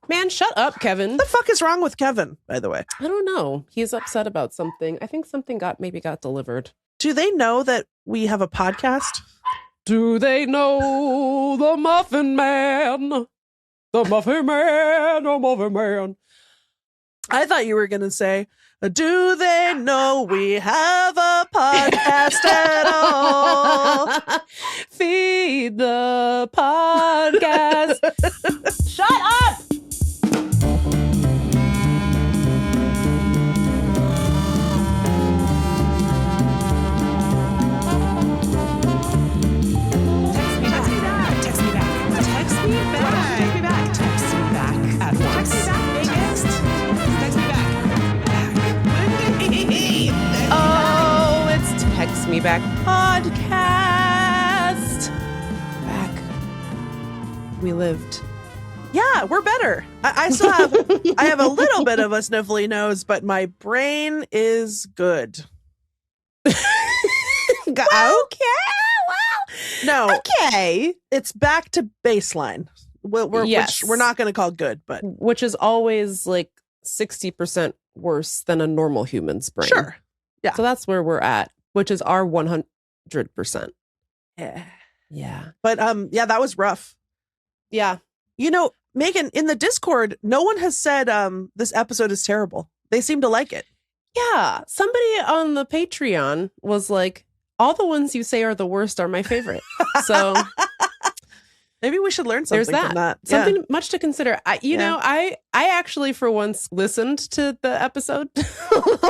Man, shut up, Kevin. What the fuck is wrong with Kevin, by the way? I don't know. He's upset about something. I think something got delivered. Do they know that we have a podcast? Do they know the Muffin Man? The Muffin Man, the Muffin Man. I thought you were going to say, do they know we have a podcast at all? Feed the podcast. Shut up! Text Me Back podcast. Back. We lived. Yeah, we're better. I still have I have a little bit of a sniffly nose, but my brain is good. Okay. Well, no. Okay. It's back to baseline. Yes. Which we're not going to call good, but which is always like 60% worse than a normal human's brain. Sure. Yeah. So that's where we're at, which is our 100%. Yeah. Yeah. But yeah, that was rough. Yeah. You know, Meagan, in the Discord, no one has said this episode is terrible. They seem to like it. Yeah. Somebody on the Patreon was like, all the ones you say are the worst are my favorite. So maybe we should learn something from that. Something much to consider. I actually for once listened to the episode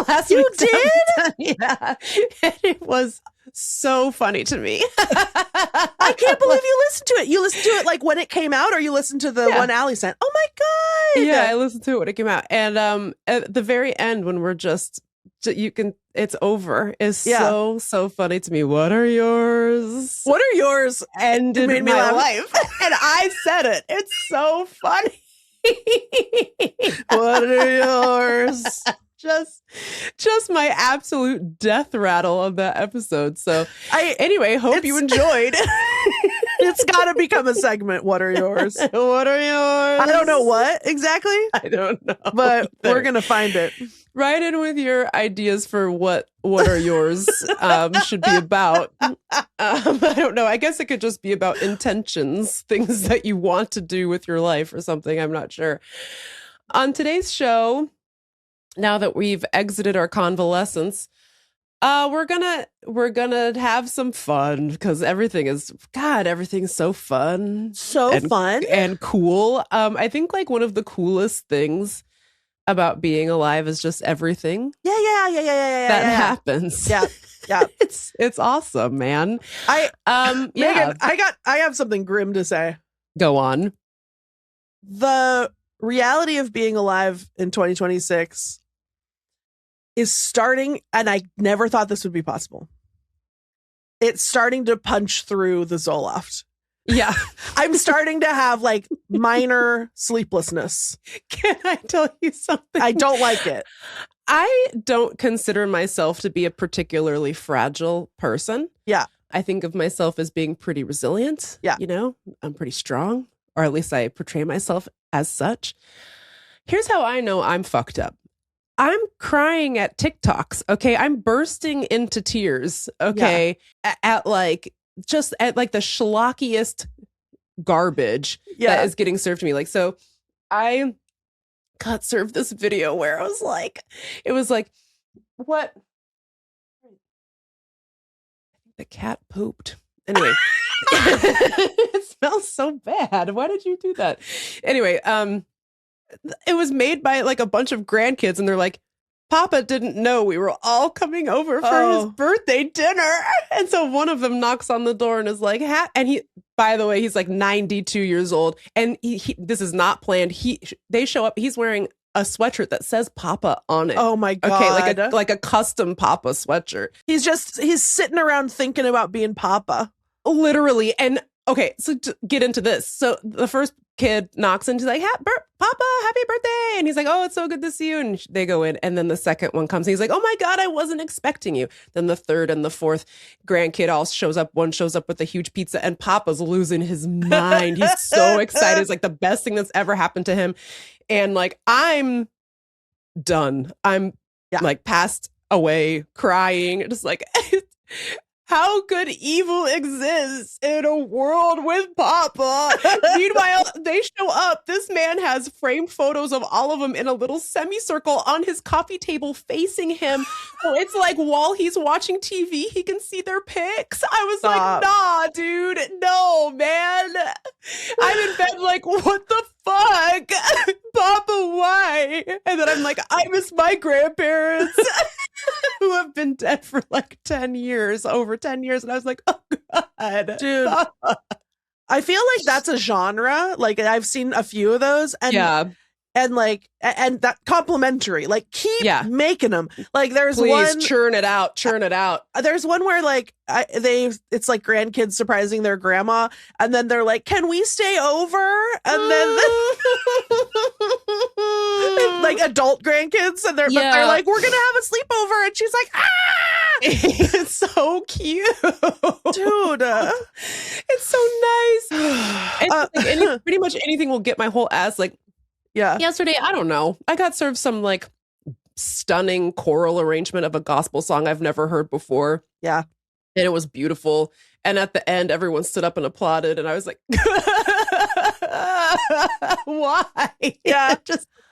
last week. You did? Yeah. And it was so funny to me. I can't believe you listened to it. You listened to it like when it came out, or you listened to the one Allie sent? Oh my God. Yeah, I listened to it when it came out. And at the very end, when we're just it's over is so funny to me. What are yours? What are yours? Ended made me my laugh. life. And I said it. It's so funny. What are yours? Just my absolute death rattle of that episode. So anyway, hope you enjoyed. It's got to become a segment. What are yours? What are yours? I don't know what exactly. I don't know. But we're going to find it. Write in with your ideas for what are yours should be about. I don't know. I guess it could just be about intentions, things that you want to do with your life or something. I'm not sure. On today's show, now that we've exited our convalescence, we're gonna have some fun because everything's so fun. Fun and cool. I think like one of the coolest things about being alive is just everything. Yeah. That happens. Yeah. It's awesome, man. Meagan, I have something grim to say. Go on. The reality of being alive in 2026 is starting, and I never thought this would be possible. It's starting to punch through the Zoloft. Yeah. I'm starting to have like minor sleeplessness. Can I tell you something? I don't like it. I don't consider myself to be a particularly fragile person. Yeah. I think of myself as being pretty resilient. Yeah. You know, I'm pretty strong, or at least I portray myself as such. Here's how I know I'm fucked up. I'm crying at TikToks. Okay. I'm bursting into tears. Okay. Yeah. At the schlockiest garbage that is getting served to me. Like, so I got served this video where it was like, what? The cat pooped. Anyway, it smells so bad. Why did you do that? Anyway, it was made by like a bunch of grandkids, and they're like, Papa didn't know we were all coming over for his birthday dinner. And so one of them knocks on the door and is like, and he, by the way, he's like 92 years old. And he this is not planned. They show up, he's wearing a sweatshirt that says Papa on it. Oh my God. Okay, like a custom Papa sweatshirt. He's sitting around thinking about being Papa. Literally. And okay, so to get into this. So the first kid knocks in, she's like, Papa, happy birthday. And he's like, oh, it's so good to see you. And they go in. And then the second one comes and he's like, oh my God, I wasn't expecting you. Then the third and the fourth grandkid all shows up. One shows up with a huge pizza and Papa's losing his mind. He's so excited. It's like the best thing that's ever happened to him. And like, I'm done. I'm like passed away crying. Just like, how could evil exist in a world with Papa? Meanwhile, they show up. This man has framed photos of all of them in a little semicircle on his coffee table facing him. So it's like while he's watching TV, he can see their pics. I was like, nah, dude. No, man. I'm in bed like, what the fuck? Papa, why? And then I'm like, I miss my grandparents. Who have been dead for like 10 years, over 10 years. And I was like, oh God. Dude, I feel like that's a genre. Like I've seen a few of those. And and that complimentary, like keep making them. Like there's one, churn it out. There's one where like it's like grandkids surprising their grandma, and then they're like, "Can we stay over?" And then like adult grandkids, and they're like, "We're gonna have a sleepover," and she's like, "Ah!" It's so cute, dude. It's so nice. It's like pretty much anything will get my whole ass like. Yeah. Yesterday, I don't know. I got served some like stunning choral arrangement of a gospel song I've never heard before. Yeah. And it was beautiful. And at the end, everyone stood up and applauded. And I was like, why? Yeah.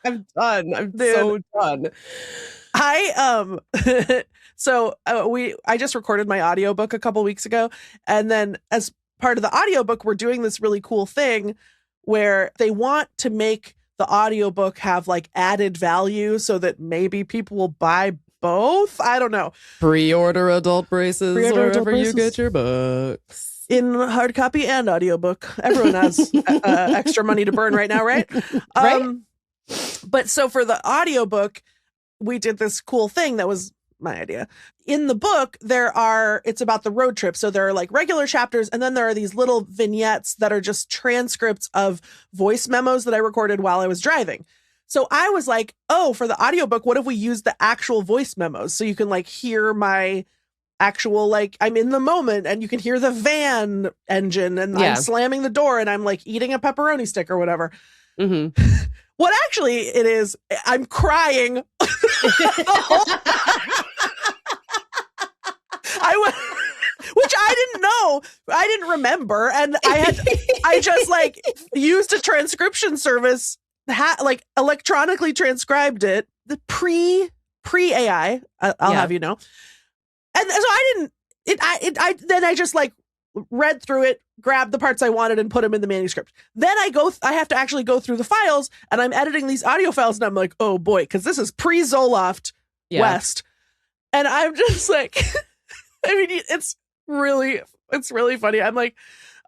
I'm done. I'm so done. I just recorded my audiobook a couple weeks ago. And then as part of the audiobook, we're doing this really cool thing where they want to make the audiobook have like added value so that maybe people will buy both. I don't know. Pre-order adult braces wherever you get your books. In hard copy and audiobook. Everyone has extra money to burn right now, right? Right. But so for the audiobook, we did this cool thing that was my idea. In the book, it's about the road trip. So there are like regular chapters, and then there are these little vignettes that are just transcripts of voice memos that I recorded while I was driving. So I was like, oh, for the audiobook, what if we use the actual voice memos? So you can like hear my actual, like I'm in the moment and you can hear the van engine and I'm slamming the door and I'm like eating a pepperoni stick or whatever. Mm-hmm. What actually it is, I'm crying. Which I didn't know. I didn't remember. And I just like used a transcription service, like electronically transcribed it, the pre AI, I'll have you know. And so then I just like read through it, grabbed the parts I wanted and put them in the manuscript. Then I have to actually go through the files, and I'm editing these audio files, and I'm like, oh boy, because this is pre-Zoloft West. And I'm just like, I mean, it's really funny. I'm like,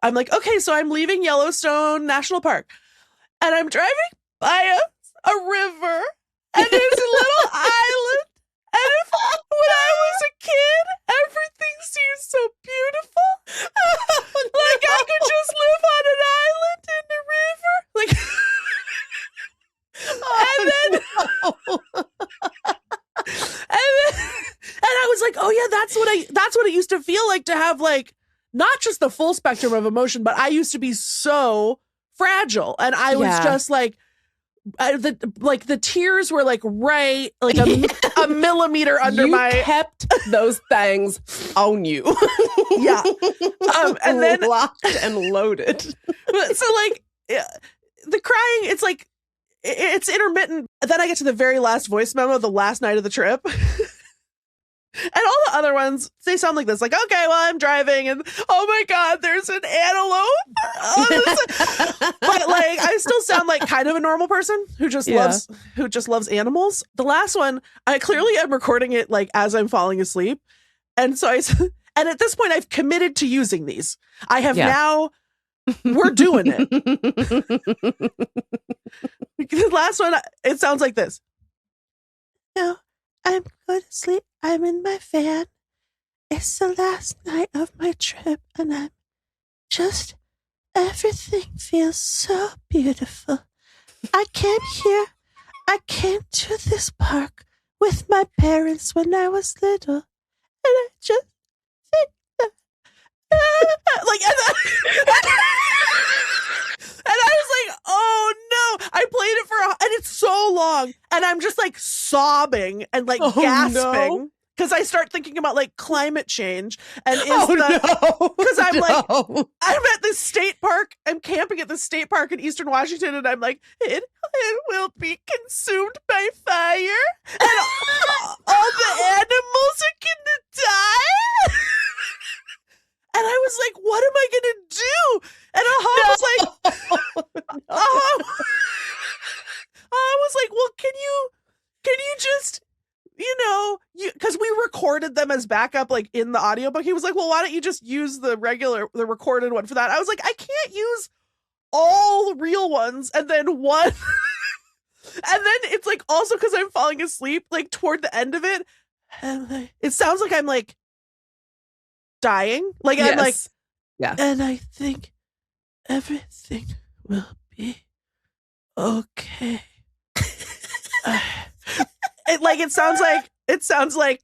okay, so I'm leaving Yellowstone National Park, and I'm driving by a river, and there's a little island. And when I was a kid, everything seemed so beautiful. Like I could just live on an island in the river. And I was like, oh yeah, that's what it used to feel like to have like not just the full spectrum of emotion, but I used to be so fragile, and I was just like. The tears were like right like a millimeter under you kept those things on you. And then locked and loaded. So like the crying, it's like it's intermittent. Then I get to the very last voice memo, the last night of the trip. And all the other ones, they sound like this, like, okay, well, I'm driving and oh my God, there's an antelope. But like, I still sound like kind of a normal person who just loves animals. The last one, I clearly am recording it like as I'm falling asleep. And so and at this point I've committed to using these. I have now, we're doing it. The last one, it sounds like this. No. I'm going to sleep. I'm in my van. It's the last night of my trip, and I'm just everything feels so beautiful. I came to this park with my parents when I was little, and I just think that, like, and I was like, oh no! I played it and it's so long, and I'm just like sobbing and like gasping. Because I start thinking about like climate change and because I'm like, I'm at this state park, I'm camping at the state park in Eastern Washington, and I'm like, it will be consumed by fire, and all the animals are gonna die. And I was like, what am I gonna do? And was like, I was like, well, can you just, because we recorded them as backup, like in the audiobook. He was like, well, why don't you just use the recorded one for that? I was like, I can't use all real ones and then one. And then it's like, also because I'm falling asleep, like toward the end of it, and like, it sounds like I'm like dying. Like, yes. I'm like, yeah. And I think everything will be okay. It sounds like it sounds like,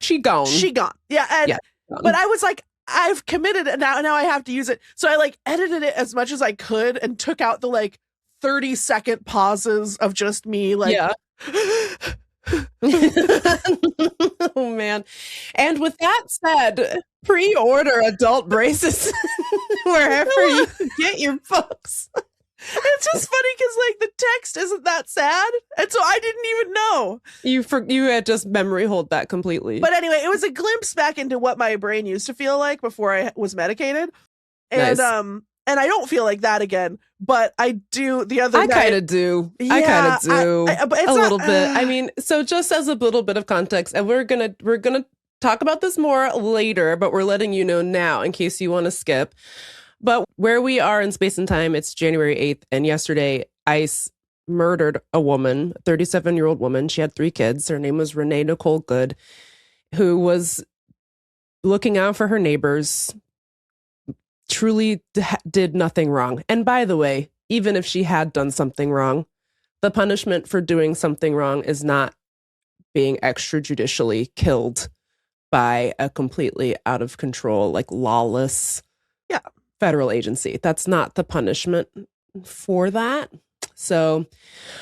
she gone. Yeah. And, but I was like, I've committed and now I have to use it. So I like edited it as much as I could and took out the like 30-second pauses of just me like, oh man. And with that said, pre-order adult braces wherever you get your books. It's just funny because like the text isn't that sad, and so I didn't even know. You had just memory hold that completely. But anyway, it was a glimpse back into what my brain used to feel like before I was medicated, and and I don't feel like that again. But I do the other. I kind of do. Yeah, I kind of do but it's a little bit. I mean, so just as a little bit of context, and we're gonna talk about this more later, but we're letting you know now in case you want to skip. But where we are in space and time, it's January 8th. And yesterday, ICE murdered a woman, a 37-year-old woman. She had 3 kids. Her name was Renee Good, who was looking out for her neighbors, truly did nothing wrong. And by the way, even if she had done something wrong, the punishment for doing something wrong is not being extrajudicially killed by a completely out of control, like lawless federal agency. That's not the punishment for that. So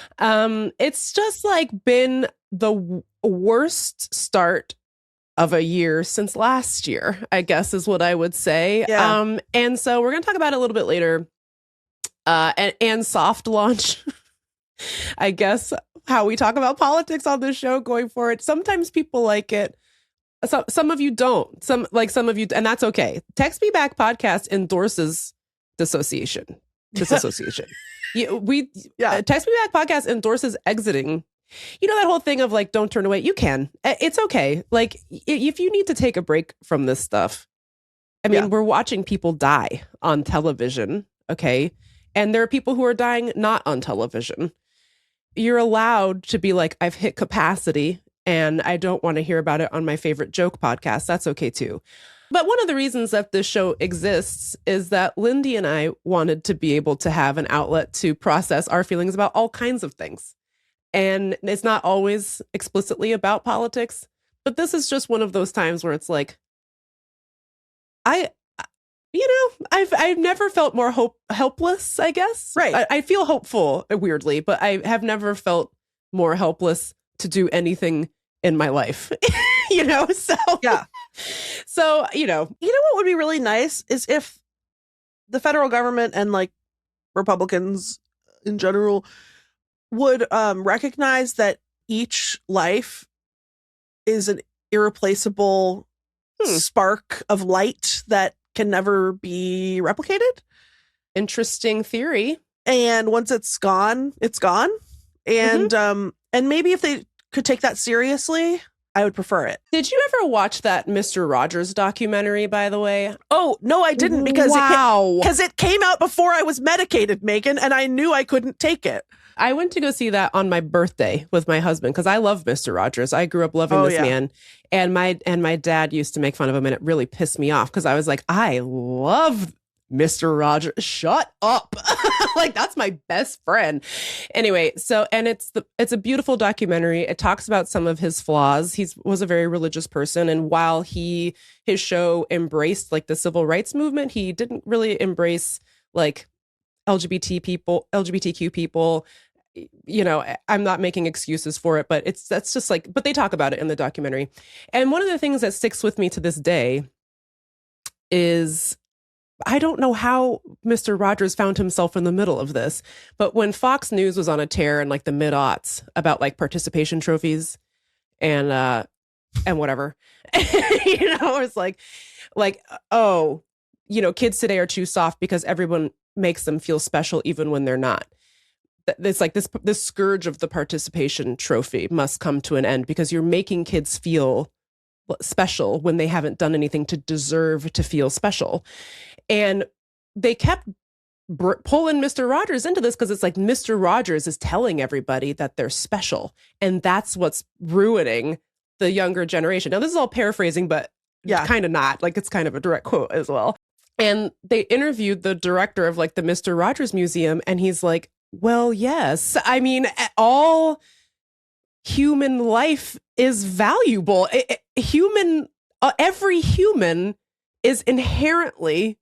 it's just like been the worst start of a year since last year, I guess is what I would say. Yeah. And so we're going to talk about it a little bit later. And soft launch, I guess, how we talk about politics on this show going forward. Sometimes people like it. Some of you don't. Some of you, and that's okay. Text Me Back podcast endorses disassociation. Text Me Back podcast endorses exiting. You know that whole thing of like, don't turn away. You can. It's okay. Like, if you need to take a break from this stuff, I mean, we're watching people die on television, okay? And there are people who are dying not on television. You're allowed to be like, I've hit capacity and I don't want to hear about it on my favorite joke podcast. That's okay too. But one of the reasons that this show exists is that Lindy and I wanted to be able to have an outlet to process our feelings about all kinds of things. And it's not always explicitly about politics, but this is just one of those times where it's like, I've never felt more helpless, I guess. Right. I feel hopeful, weirdly, but I have never felt more helpless to do anything in my life, so. Yeah. So, what would be really nice is if the federal government and like Republicans in general would recognize that each life is an irreplaceable spark of light that can never be replicated. Interesting theory. And once it's gone, it's gone. And and maybe if they could take that seriously, I would prefer it. Did you ever watch that Mr. Rogers documentary, by the way? Oh, no, I didn't because it came out before I was medicated, Megan, and I knew I couldn't take it. I went to go see that on my birthday with my husband because I love Mr. Rogers. I grew up loving this man. And my dad used to make fun of him, and it really pissed me off because I was like, I love Mr. Rogers. Shut up. Like, that's my best friend. Anyway, so, and it's a beautiful documentary. It talks about some of his flaws. He was a very religious person. And while his show embraced like the civil rights movement, he didn't really embrace like LGBTQ people. You know, I'm not making excuses for it, but that's just like, but they talk about it in the documentary. And one of the things that sticks with me to this day is, I don't know how Mr. Rogers found himself in the middle of this, but when Fox News was on a tear in like the mid-aughts about like participation trophies and whatever, you know, it's like, oh, you know, kids today are too soft because everyone makes them feel special even when they're not. It's like this scourge of the participation trophy must come to an end because you're making kids feel special when they haven't done anything to deserve to feel special. And they kept pulling Mr. Rogers into this because it's like Mr. Rogers is telling everybody that they're special. And that's what's ruining the younger generation. Now, this is all paraphrasing, but kind of not. Like, it's kind of a direct quote as well. And they interviewed the director of like the Mr. Rogers Museum, and he's like, well, yes. I mean, all human life is valuable. Every human is inherently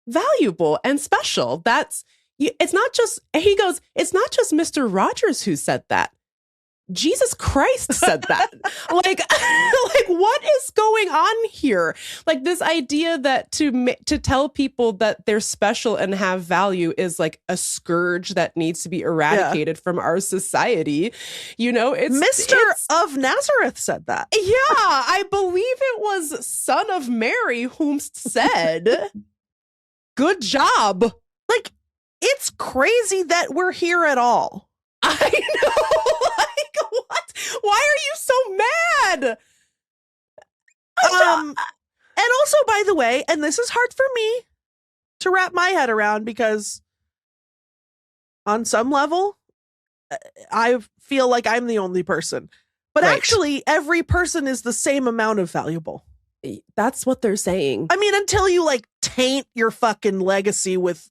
valuable and special. It's not just, he goes, it's not just Mr. Rogers who said that. Jesus Christ said that. like what is going on here? Like, this idea that to tell people that they're special and have value is like a scourge that needs to be eradicated from our society. You know, it's of Nazareth said that. Yeah, I believe it was Son of Mary whom said, good job. Like, it's crazy that we're here at all. I know. Like, what? Why are you so mad? And also, by the way, and this is hard for me to wrap my head around because on some level, I feel like I'm the only person. But actually, every person is the same amount of valuable. That's what they're saying. I mean, until you like taint your fucking legacy with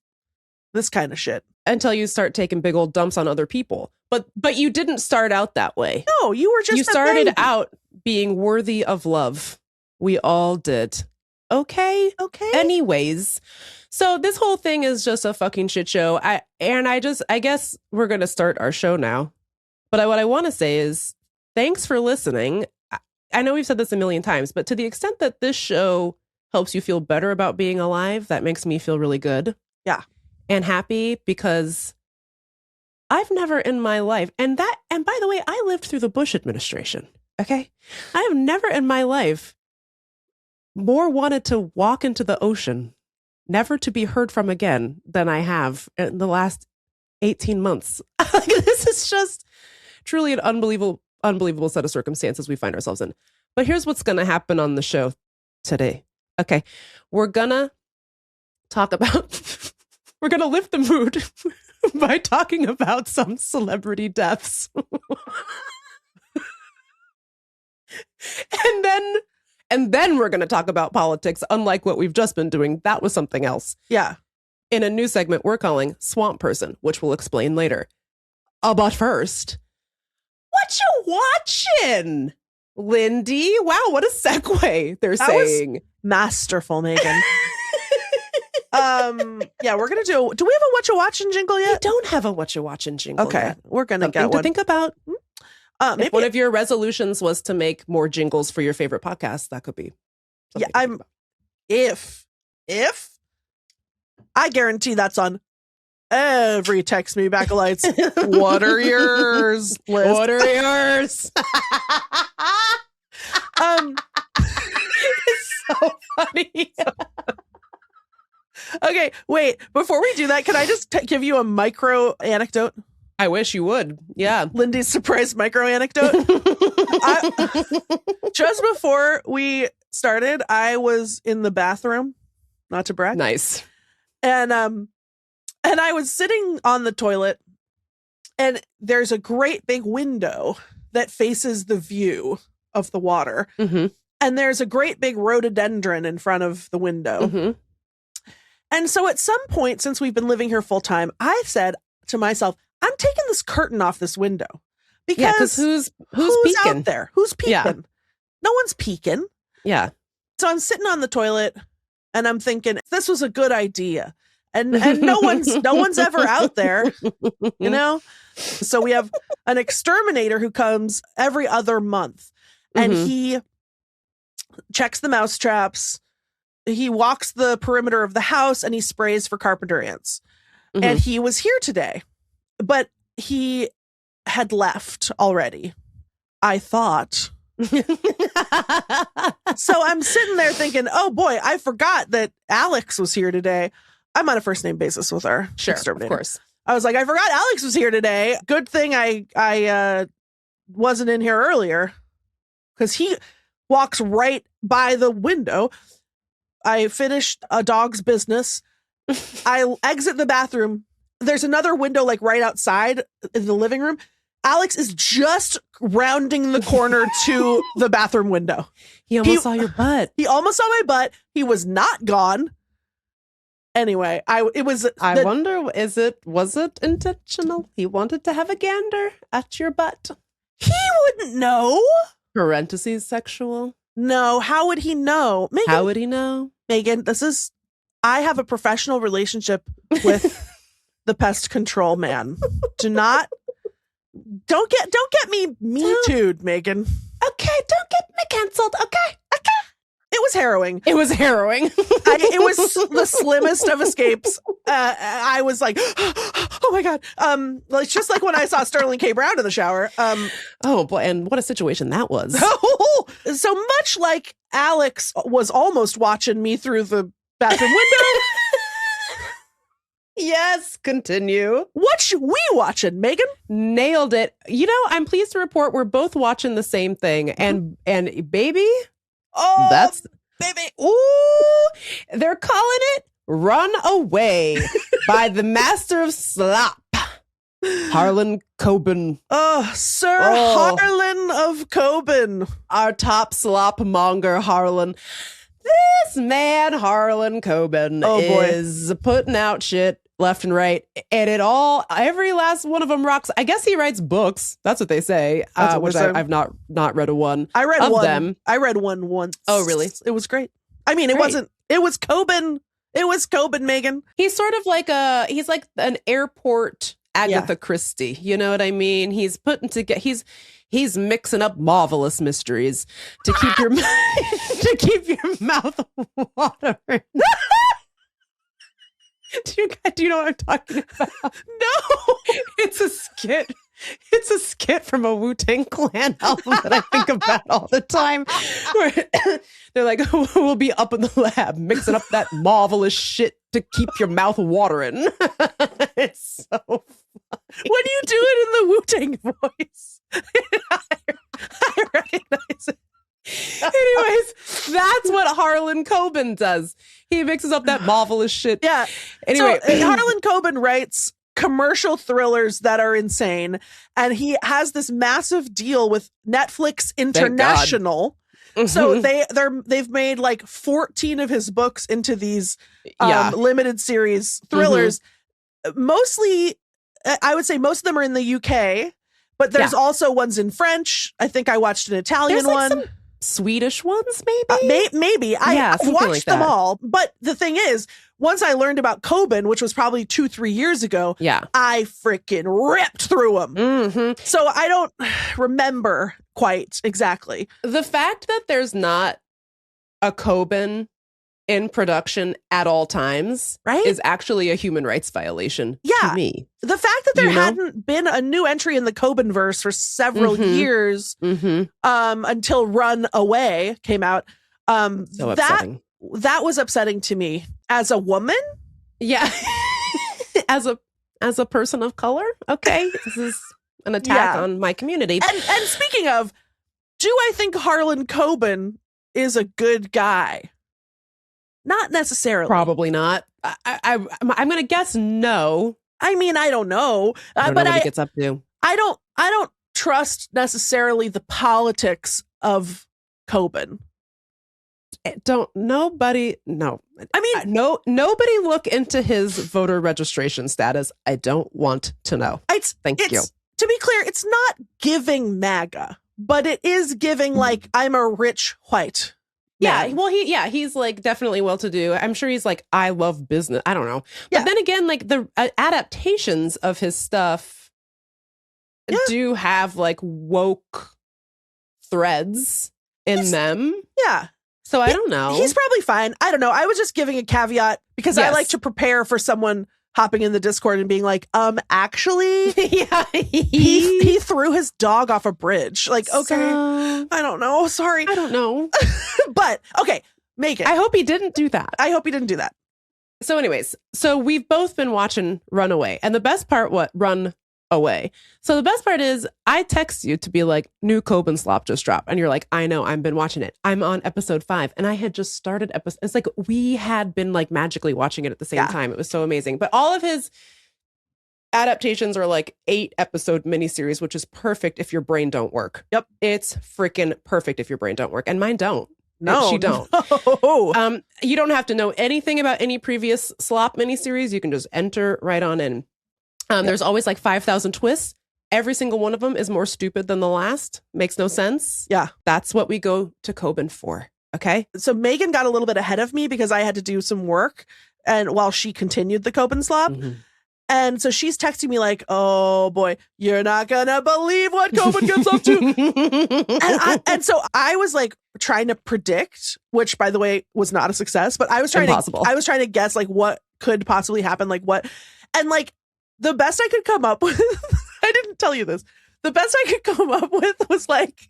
this kind of shit. Until you start taking big old dumps on other people. But you didn't start out that way. No, you were just You started out being worthy of love. We all did. Okay. Anyways, so this whole thing is just a fucking shit show. I guess we're going to start our show now. But what I want to say is thanks for listening. I know we've said this a million times, but to the extent that this show helps you feel better about being alive, that makes me feel really good. Yeah. And happy, because I've never in my life, and by the way, I lived through the Bush administration. Okay. I have never in my life more wanted to walk into the ocean, never to be heard from again, than I have in the last 18 months. This is just truly an unbelievable set of circumstances we find ourselves in. But here's what's going to happen on the show today. Okay. We're going to talk about, we're going to lift the mood by talking about some celebrity deaths. And then we're going to talk about politics, unlike what we've just been doing. That was something else. Yeah. In a new segment we're calling Swamp Person, which we'll explain later. But first, Whatcha Watchin, Lindy? Wow, what a segue, they're saying. Was masterful, Megan. Yeah, we're gonna do we have a Whatcha Watchin jingle yet? We don't have a Whatcha Watchin jingle yet. We're gonna Something get one to think about. Maybe if one of your resolutions was to make more jingles for your favorite podcast, that could be. If I guarantee that's on every text me back lights. What are yours? List. What are yours? It's so funny. Okay, wait. Before we do that, can I just give you a micro anecdote? I wish you would. Yeah. Lindy's surprise micro anecdote. Just before we started, I was in the bathroom, not to brag. Nice. And I was sitting on the toilet And there's a great big window that faces the view of the water. Mm-hmm. And there's a great big rhododendron in front of the window. Mm-hmm. And so at some point, since we've been living here full time, I said to myself, I'm taking this curtain off this window. Because who's peeking out there? Who's peeking? Yeah. No one's peeking. Yeah. So I'm sitting on the toilet and I'm thinking, this was a good idea. And no one's ever out there, you know? So we have an exterminator who comes every other month and he checks the mouse traps. He walks the perimeter of the house and he sprays for carpenter ants. And he was here today, but he had left already, I thought. So I'm sitting there thinking, oh boy, I forgot that Alex was here today. I'm on a first name basis with our exterminator. Of course. I was like, I forgot Alex was here today. Good thing I wasn't in here earlier, because he walks right by the window. I finished a dog's business. I exit the bathroom. There's another window like right outside in the living room. Alex is just rounding the corner to the bathroom window. He almost saw your butt. He almost saw my butt. He was not gone. Anyway, I wonder, was it intentional? He wanted to have a gander at your butt. He wouldn't know. Parentheses sexual. No, how would he know? Meagan, how would he know? Meagan, I have a professional relationship with the pest control man. Don't get me too'd, Meagan. Okay, don't get me canceled. Okay. It was harrowing. It was harrowing. It was the slimmest of escapes. I was like, oh my God. It's just like when I saw Sterling K. Brown in the shower. Oh boy, and what a situation that was. So much like Alex was almost watching me through the bathroom window. Yes, continue. What we watching, Meagan? Nailed it. You know, I'm pleased to report we're both watching the same thing. And baby, that's baby. Ooh, they're calling it Run Away by the master of slop, Harlan Coben. Sir Harlan of Coben. Our top slop monger, Harlan. This man, Harlan Coben, is putting out shit left and right, and every last one of them rocks. I guess he writes books. That's what they say. Which I've not read a one. I read one. Them. I read one once. Oh, really? It was great. I mean, it wasn't. It was Coben. It was Coben, Meagan. He's sort of like he's like an airport Agatha Christie. You know what I mean? He's putting together. He's mixing up marvelous mysteries to keep your mouth watering. Do you know what I'm talking about? No, it's a skit. It's a skit from a Wu-Tang Clan album that I think about all the time. Where they're like, we'll be up in the lab mixing up that marvelous shit to keep your mouth watering. It's so funny. When you do it in the Wu-Tang voice, I recognize it. Anyways, that's what Harlan Coben does. He mixes up that marvelous shit. Yeah. Anyway, so, Harlan Coben writes commercial thrillers that are insane, and he has this massive deal with Netflix International. So they've made like 14 of his books into these limited series thrillers. Mostly, I would say most of them are in the UK, but there's also ones in French. I think I watched an Italian one. Some Swedish ones, maybe? Maybe. I watched them all. But the thing is, once I learned about Coben, which was probably 2-3 years ago, I freaking ripped through them. So I don't remember quite exactly. The fact that there's not a Coben in production at all times is actually a human rights violation to me. The fact that there hadn't been a new entry in the Coben verse for several years until Run Away came out, so upsetting. That was upsetting to me as a woman. Yeah. as a person of color. Okay. This is an attack on my community. And speaking of, do I think Harlan Coben is a good guy? Not necessarily. Probably not. I'm going to guess no. I mean, I don't know. I don't know what he gets up to. I don't trust necessarily the politics of Coben. Nobody look into his voter registration status. I don't want to know. Thank you. To be clear, it's not giving MAGA, but it is giving like, I'm a rich white man. Yeah, well, he's like definitely well-to-do. I'm sure he's like, I love business. I don't know. But then again, like the adaptations of his stuff do have like woke threads in them. Yeah. So I don't know. He's probably fine. I don't know. I was just giving a caveat because I like to prepare for someone hopping in the Discord and being like, actually, he threw his dog off a bridge. Like, okay, I don't know. Sorry. I don't know. But, okay, Meagan. I hope he didn't do that. So anyways, so we've both been watching Runaway. And the best part, Run Away. So the best part is I text you to be like, new Coben slop just dropped. And you're like, I know, I've been watching it. I'm on episode 5. And I had just started it's like we had been like magically watching it at the same time. It was so amazing. But all of his adaptations are like 8-episode miniseries, which is perfect if your brain don't work. Yep. It's freaking perfect if your brain don't work. And mine don't. No, she don't. No. You don't have to know anything about any previous slop miniseries. You can just enter right on in. There's always like 5,000 twists. Every single one of them is more stupid than the last. Makes no sense. Yeah. That's what we go to Coben for. Okay. So Meagan got a little bit ahead of me because I had to do some work and while she continued the Coben slop. Mm-hmm. And so she's texting me like, oh boy, you're not gonna believe what Coben gets up to. and so I was like trying to predict, which by the way was not a success, but I was trying to guess like what could possibly happen, like what, and like the best I could come up with, I didn't tell you this. The best I could come up with was like,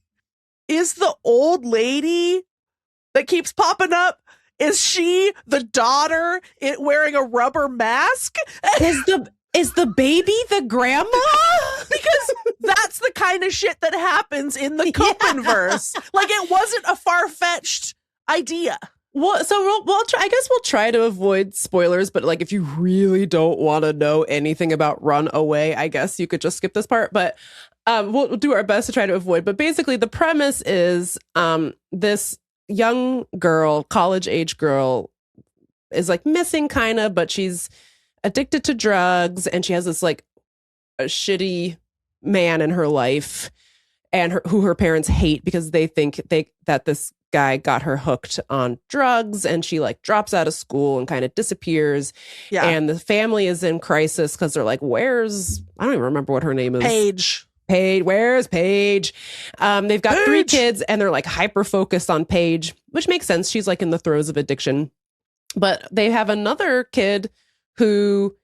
is the old lady that keeps popping up, is she the daughter wearing a rubber mask? Is the baby the grandma? Because that's the kind of shit that happens in the Copenverse. Like it wasn't a far-fetched idea. Well, so we'll try. I guess we'll try to avoid spoilers, but like if you really don't want to know anything about Run Away, I guess you could just skip this part. But we'll do our best to try to avoid. But basically, the premise is this young girl, college age girl, is like missing kind of, but she's addicted to drugs, and she has this like a shitty man in her life, and who her parents hate because they think that this guy got her hooked on drugs, and she like drops out of school and kind of disappears. Yeah. And the family is in crisis because they're like, I don't even remember what her name is. Paige, where's Paige? They've got 3 kids and they're like hyper focused on Paige, which makes sense. She's like in the throes of addiction. But they have another kid who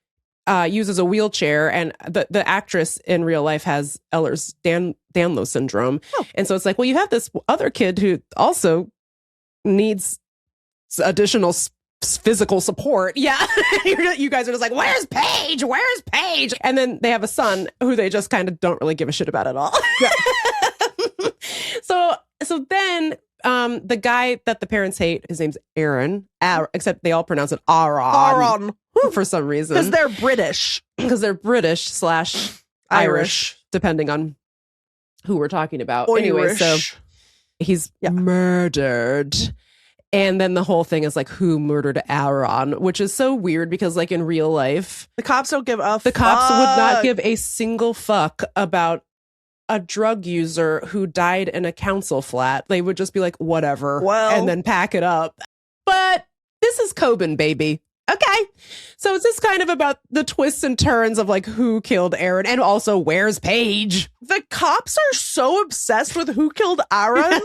uses a wheelchair, and the actress in real life has Ehlers-Danlos syndrome. Oh. And so it's like, well, you have this other kid who also needs additional physical support. Yeah. You guys are just like, where's Paige? Where's Paige? And then they have a son who they just kind of don't really give a shit about at all. Yeah. So then the guy that the parents hate, his name's Aaron, except they all pronounce it Aaron. For some reason. Because they're British. / Irish, depending on who we're talking about. Anyway, so he's murdered. And then the whole thing is like, who murdered Aaron? Which is so weird because like in real life, the cops don't give a fuck. The cops would not give a single fuck about a drug user who died in a council flat. They would just be like, whatever, and then pack it up. But this is Coben, baby. Okay. So it's just kind of about the twists and turns of like who killed Aaron, and also where's Paige? The cops are so obsessed with who killed Aaron,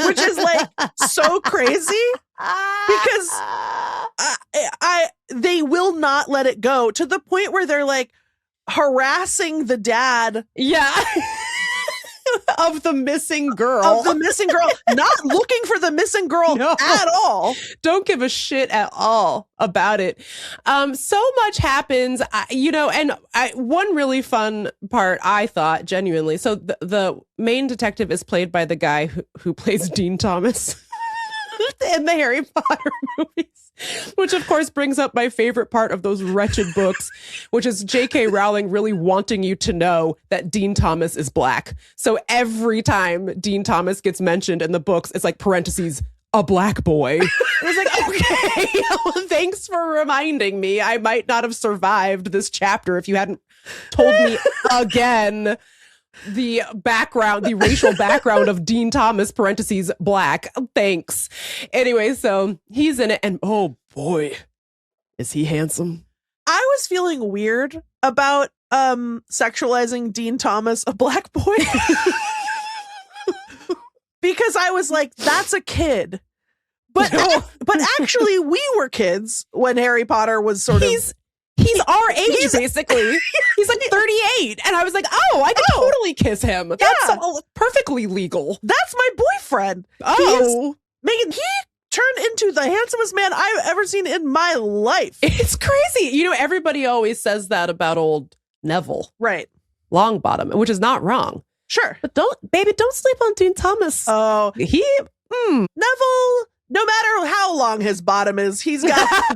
which is like so crazy because they will not let it go to the point where they're like harassing the dad. Yeah. Of the missing girl. Not looking for the missing girl at all. Don't give a shit at all about it. So much happens, and one really fun part, I thought, genuinely. So the main detective is played by the guy who plays Dean Thomas in the Harry Potter movies. Which, of course, brings up my favorite part of those wretched books, which is J.K. Rowling really wanting you to know that Dean Thomas is black. So every time Dean Thomas gets mentioned in the books, it's like parentheses, a black boy. I was like, okay, well, thanks for reminding me. I might not have survived this chapter if you hadn't told me again the background, the racial background of Dean Thomas, parentheses, black. Thanks. Anyway, so he's in it, and oh boy, is he handsome. I was feeling weird about sexualizing Dean Thomas, a black boy. Because I was like, that's a kid. But actually we were kids when Harry Potter was sort of He's our age, basically. He's like 38. And I was like, oh, I could totally kiss him. Yeah. That's perfectly legal. That's my boyfriend. Oh. Megan, he turned into the handsomest man I've ever seen in my life. It's crazy. You know, everybody always says that about old Neville. Right. Longbottom, which is not wrong. Sure. But don't sleep on Dean Thomas. Oh. Neville, no matter how long his bottom is, he's got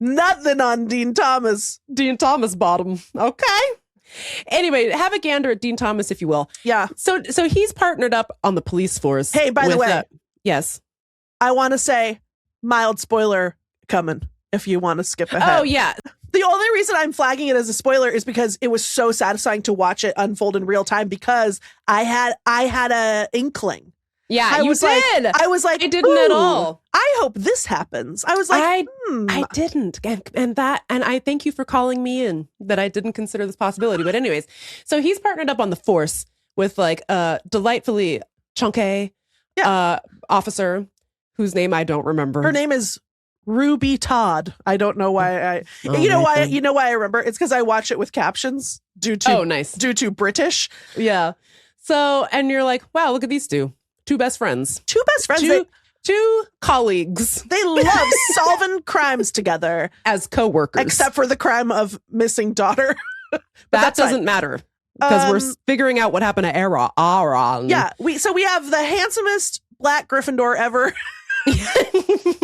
nothing on Dean Thomas. Dean Thomas bottom. Okay. Anyway, have a gander at Dean Thomas, if you will. Yeah. So he's partnered up on the police force. Hey, by the way. Yes. I want to say, mild spoiler coming if you want to skip ahead. Oh, yeah. The only reason I'm flagging it as a spoiler is because it was so satisfying to watch it unfold in real time because I had a inkling. Yeah, I was like, I didn't at all. I hope this happens. I was like, I didn't. And I thank you for calling me in that I didn't consider this possibility. But anyways, so he's partnered up on the force with like a delightfully chunky officer whose name I don't remember. Her name is Ruby Todd. I don't know why you know why I remember? It's because I watch it with captions due to British. Yeah. So, and you're like, wow, look at these two best friends. Two colleagues. They love solving crimes together as co-workers. Except for the crime of missing daughter. That doesn't matter because we're figuring out what happened to Aaron. Yeah. We have the handsomest black Gryffindor ever.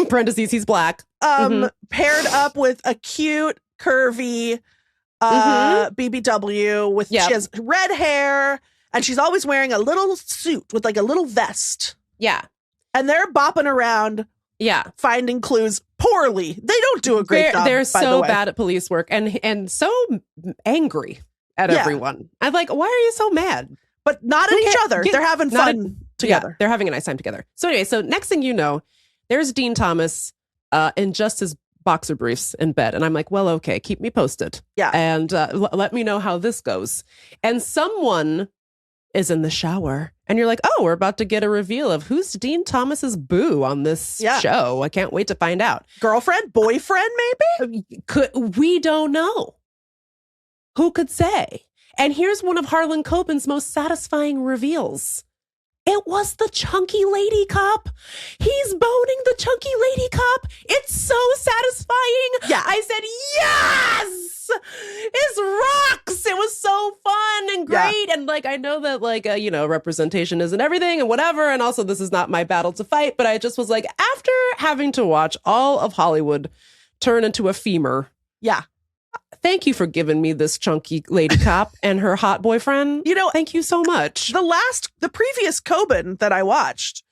Parentheses, he's black. Paired up with a cute, curvy BBW with she has red hair and she's always wearing a little suit with like a little vest. Yeah. And they're bopping around. Yeah. Finding clues poorly. They don't do a great job. They're so bad at police work and so angry at everyone. I'm like, why are you so mad? But not at each other. They're having fun together. Yeah, they're having a nice time together. So anyway, so next thing you know, there's Dean Thomas in just his boxer briefs in bed. And I'm like, well, okay, keep me posted. Yeah. And let me know how this goes. And someone is in the shower. And you're like, oh, we're about to get a reveal of who's Dean Thomas's boo on this show. I can't wait to find out. Girlfriend? Boyfriend, maybe? We don't know. Who could say? And here's one of Harlan Coben's most satisfying reveals. It was the chunky lady cop. He's boning the chunky lady cop. It's so satisfying. Yeah. I said, yes! It's rocks. It was so fun and great. Yeah. And like, I know that like, representation isn't everything and whatever. And also this is not my battle to fight. But I just was like, after having to watch all of Hollywood turn into a femur. Yeah. Thank you for giving me this chunky lady cop and her hot boyfriend. Thank you so much. The previous Coben that I watched,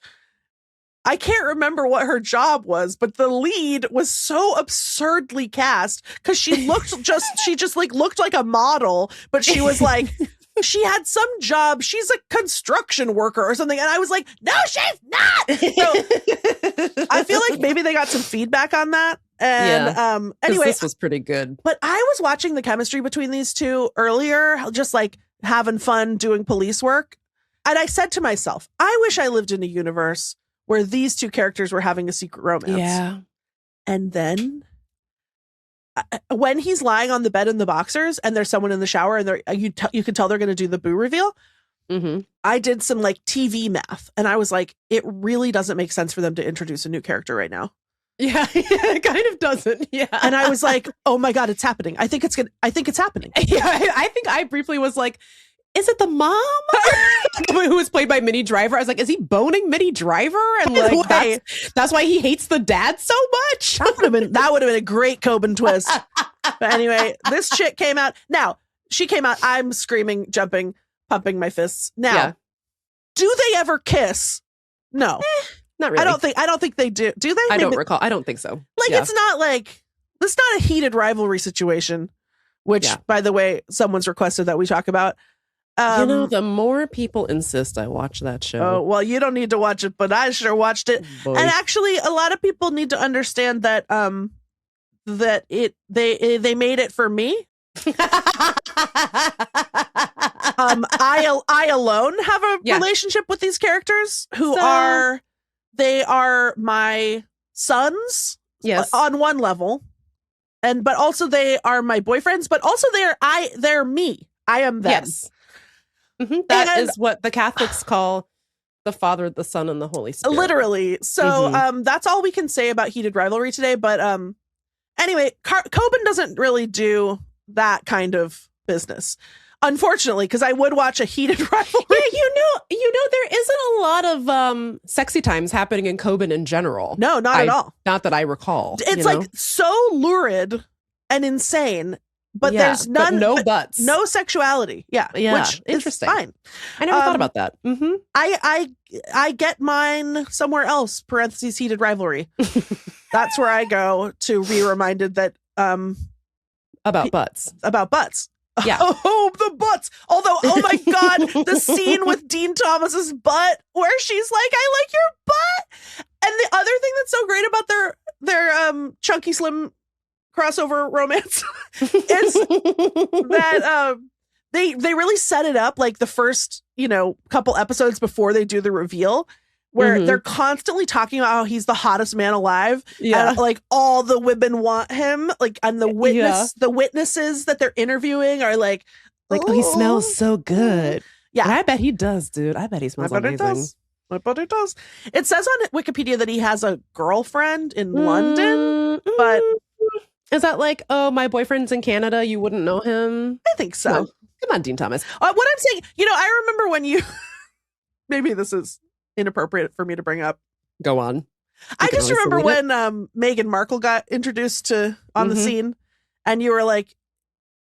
I can't remember what her job was, but the lead was so absurdly cast because she just looked like a model, but she was like, she had some job. She's a construction worker or something. And I was like, no, she's not. So I feel like maybe they got some feedback on that. And anyway, this was pretty good. But I was watching the chemistry between these two earlier, just like having fun doing police work. And I said to myself, I wish I lived in a universe where these two characters were having a secret romance. Yeah. And then when he's lying on the bed in the boxers and there's someone in the shower and you can tell they're going to do the boo reveal. Mm-hmm. I did some like TV math and I was like, it really doesn't make sense for them to introduce a new character right now. Yeah, it kind of doesn't. Yeah. And I was like, oh my God, it's happening. I think it's happening. Yeah, I think I briefly was like, is it the mom who was played by Minnie Driver? I was like, is he boning Minnie Driver? And like, that's why he hates the dad so much. That would have been a great Coben twist. But anyway, this chick came out. Now, she came out. I'm screaming, jumping, pumping my fists. Now, do they ever kiss? No. Not really. I don't think they do. Do they? I don't recall. I don't think so. Like, it's not a heated rivalry situation, which, by the way, someone's requested that we talk about. The more people insist I watch that show. Oh, well, you don't need to watch it, but I sure watched it. Boy. And actually, a lot of people need to understand that they made it for me. I alone have a relationship with these characters who are my sons. Yes. On one level. But also they are my boyfriends, but also they're me. I am them. Yes. Mm-hmm. That is what the Catholics call the Father, the Son, and the Holy Spirit. Literally. So that's all we can say about heated rivalry today. But anyway, Coben doesn't really do that kind of business, unfortunately, because I would watch a heated rivalry. Yeah, there isn't a lot of sexy times happening in Coben in general. No, not at all. Not that I recall. It's like so lurid and insane. But there's no butts, no sexuality. Yeah, which interesting. Is fine. I never thought about that. Mm-hmm. I get mine somewhere else. Parentheses heated rivalry. That's where I go to be reminded that about butts. Yeah. Oh, the butts. Although, oh my God, the scene with Dean Thomas's butt where she's like, "I like your butt." And the other thing that's so great about their chunky slim crossover romance is that they really set it up like the first couple episodes before they do the reveal, where they're constantly talking about how he's the hottest man alive. And, like, all the women want him, like, and the witnesses that they're interviewing are like, oh, he smells so good. Yeah, and I bet he does, dude. I bet he smells amazing. I bet it does. It says on Wikipedia that he has a girlfriend in London, but is that like, oh, my boyfriend's in Canada, you wouldn't know him? I think so. No. Come on, Dean Thomas. What I'm saying, I remember when you, maybe this is inappropriate for me to bring up. Go on. I just remember when Meghan Markle got introduced on the scene, and you were like,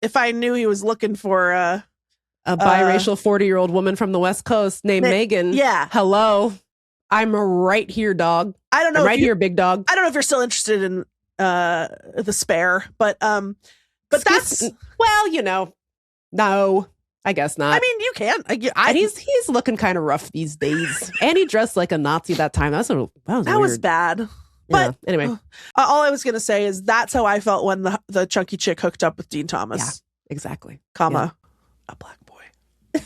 if I knew he was looking for a biracial 40-year-old woman from the West Coast named Megan. Yeah. Hello. I'm right here, dog. I don't know. I'm right here, big dog. I don't know if you're still interested in the Spare, but that's no, I guess not. I mean, you can. And he's looking kind of rough these days, and he dressed like a Nazi that time. That was bad. But anyway, all I was gonna say is that's how I felt when the chunky chick hooked up with Dean Thomas. Yeah, exactly. A black boy.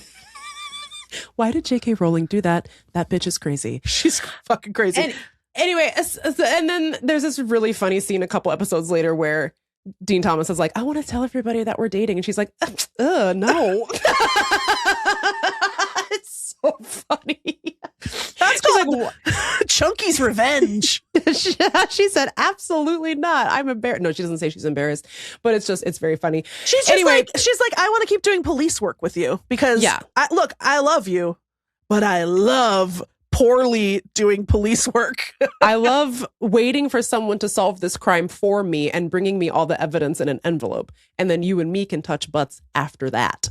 Why did J.K. Rowling do that? That bitch is crazy. She's fucking crazy. And anyway, and then there's this really funny scene a couple episodes later where Dean Thomas is like, I want to tell everybody that we're dating. And she's like, no. It's so funny. That's called Chunky's revenge. She said, absolutely not. I'm embarrassed. No, she doesn't say she's embarrassed, but it's very funny. She's just she's like, I want to keep doing police work with you because I love you, but I love poorly doing police work. I love waiting for someone to solve this crime for me and bringing me all the evidence in an envelope. And then you and me can touch butts after that.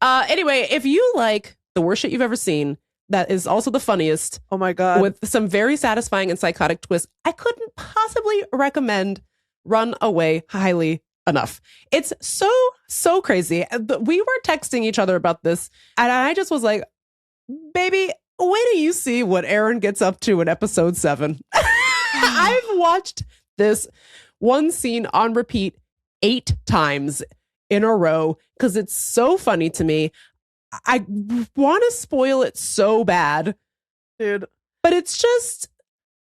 Anyway, if you like the worst shit you've ever seen, that is also the funniest. Oh my God. With some very satisfying and psychotic twists, I couldn't possibly recommend Runaway highly enough. It's so crazy. We were texting each other about this, and I just was like, baby, wait till you see what Aaron gets up to in episode 7. I've watched this one scene on repeat 8 times in a row because it's so funny to me. I want to spoil it so bad, dude, but it's just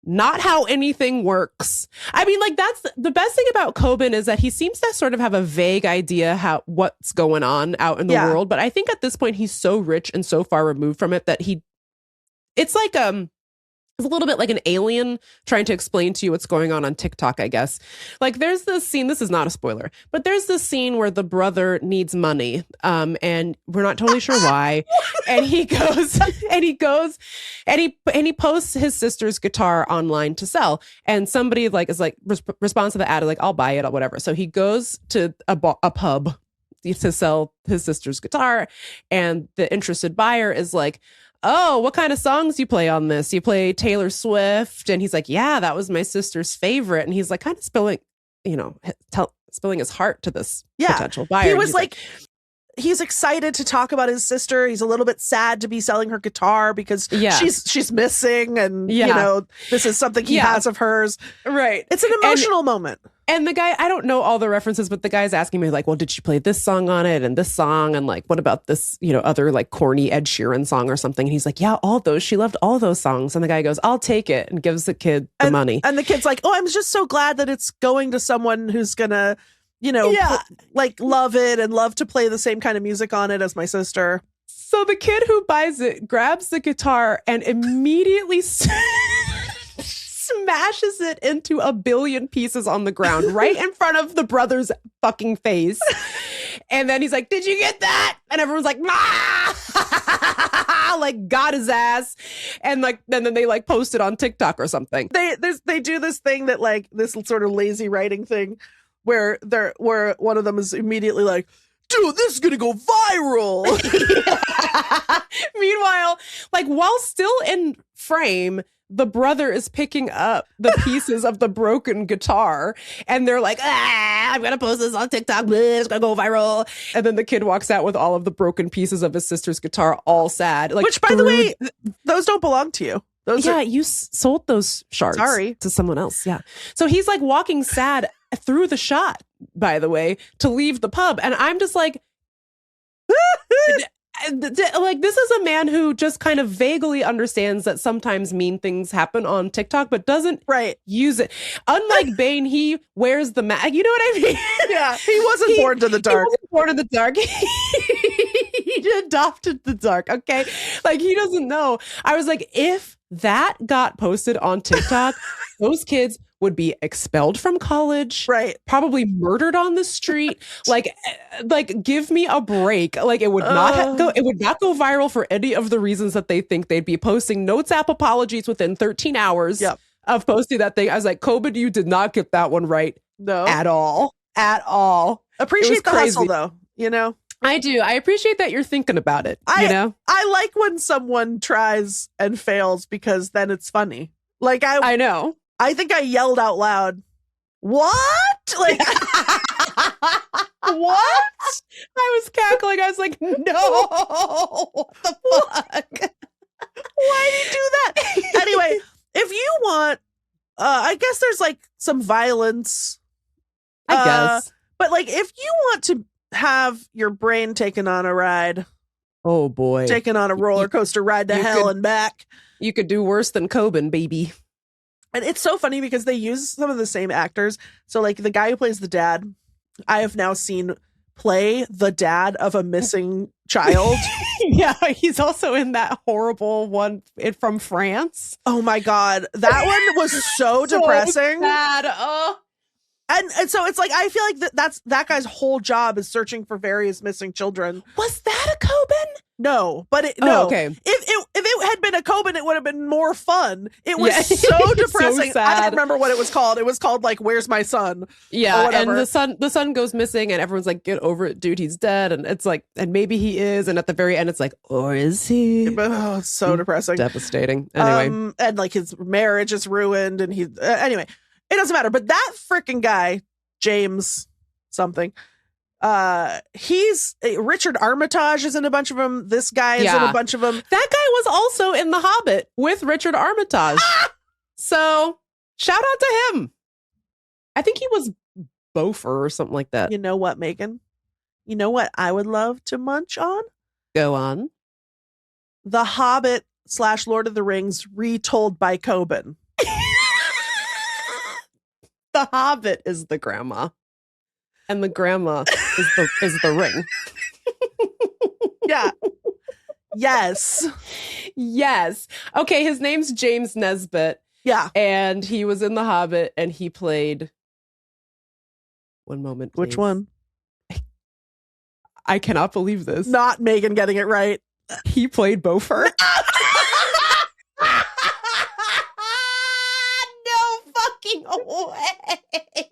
not how anything works. I mean, like, that's the best thing about Coben is that he seems to sort of have a vague idea what's going on out in the world. But I think at this point he's so rich and so far removed from it that it's like It's a little bit like an alien trying to explain to you what's going on TikTok, I guess. Like there's this scene, this is not a spoiler, but there's this scene where the brother needs money, and we're not totally sure why. And he goes and he posts his sister's guitar online to sell. And somebody like is like responds to the ad like, I'll buy it or whatever. So he goes to a pub to sell his sister's guitar, and the interested buyer is like, oh, what kind of songs you play on this? You play Taylor Swift? And he's like, yeah, that was my sister's favorite. And he's like kind of spilling his heart to this potential buyer. He was like, he's excited to talk about his sister. He's a little bit sad to be selling her guitar because she's missing. And, you know, this is something he has of hers. Right. It's an emotional moment. And the guy, I don't know all the references, but the guy's asking me like, well, did she play this song on it and this song? And like, what about this, you know, other like corny Ed Sheeran song or something? And he's like, yeah, all those. She loved all those songs. And the guy goes, I'll take it, and gives the kid the money. And the kid's like, oh, I'm just so glad that it's going to someone who's going to, you know, like love it and love to play the same kind of music on it as my sister. So the kid who buys it grabs the guitar and immediately smashes it into a billion pieces on the ground right in front of the brother's fucking face. And then he's like, did you get that? And everyone's like, ah! Like got his ass. And like then they like post it on TikTok or something. They do this thing that like this sort of lazy writing thing where one of them is immediately like, dude, this is gonna go viral. Meanwhile, like while still in frame, the brother is picking up the pieces of the broken guitar, and they're like, I'm gonna post this on TikTok, it's gonna go viral. And then the kid walks out with all of the broken pieces of his sister's guitar, all sad. Like, which, by the way, those don't belong to you. You sold those shards to someone else. Yeah. So he's like walking sad through the shot, by the way, to leave the pub. And I'm just like, like, this is a man who just kind of vaguely understands that sometimes mean things happen on TikTok, but doesn't use it. Unlike Bane, he wears the mask. You know what I mean? Yeah. He wasn't born to the dark. He wasn't born in the dark. He adopted the dark. Okay. Like, he doesn't know. I was like, if that got posted on TikTok, those kids would be expelled from college, probably murdered on the street. like give me a break. Like it would not go viral for any of the reasons that they think they'd be posting Notes app apologies within 13 hours of posting that thing. I was like, Coben, you did not get that one right. No. At all. Appreciate the hustle though, you know? I do. I appreciate that you're thinking about it. You know? I like when someone tries and fails because then it's funny. Like I know. I think I yelled out loud, what? Like, what? I was cackling. I was like, no, what the fuck? Why did you do that? Anyway, if you want, I guess there's like some violence. I guess. But like, if you want to have your brain taken on a ride. Oh boy. Taken on a roller coaster ride to hell and back. You could do worse than Coben, baby. And it's so funny because they use some of the same actors. So like the guy who plays the dad, I have now seen play the dad of a missing child. Yeah, he's also in that horrible one from France. Oh my God. That one was so depressing. Sad. And so it's like, I feel like that guy's whole job is searching for various missing children. Was that a Coben? No, but okay. If it had been a Coben, it would have been more fun. It was so depressing. So I don't remember what it was called. It was called like, Where's My Son? Yeah, and the son goes missing, and everyone's like, get over it, dude, he's dead. And it's like, and maybe he is, and at the very end, it's like, or is he? Oh, it's so depressing, devastating. Anyway, and like his marriage is ruined, and he anyway, it doesn't matter. But that freaking guy, James something. He's Richard Armitage is in a bunch of them. This guy is in a bunch of them. That guy was also in The Hobbit with Richard Armitage. So shout out to him. I think he was Beaufort or something like that. You know what, Megan? You know what I would love to munch on? Go on. The Hobbit / Lord of the Rings retold by Coben. The Hobbit is the grandma. And the grandma is the ring. Yeah. Yes. Yes. Okay, his name's James Nesbitt. Yeah. And he was in The Hobbit and he played... One moment, please. Which one? I cannot believe this. Not Megan getting it right. He played Beaufort. No fucking way.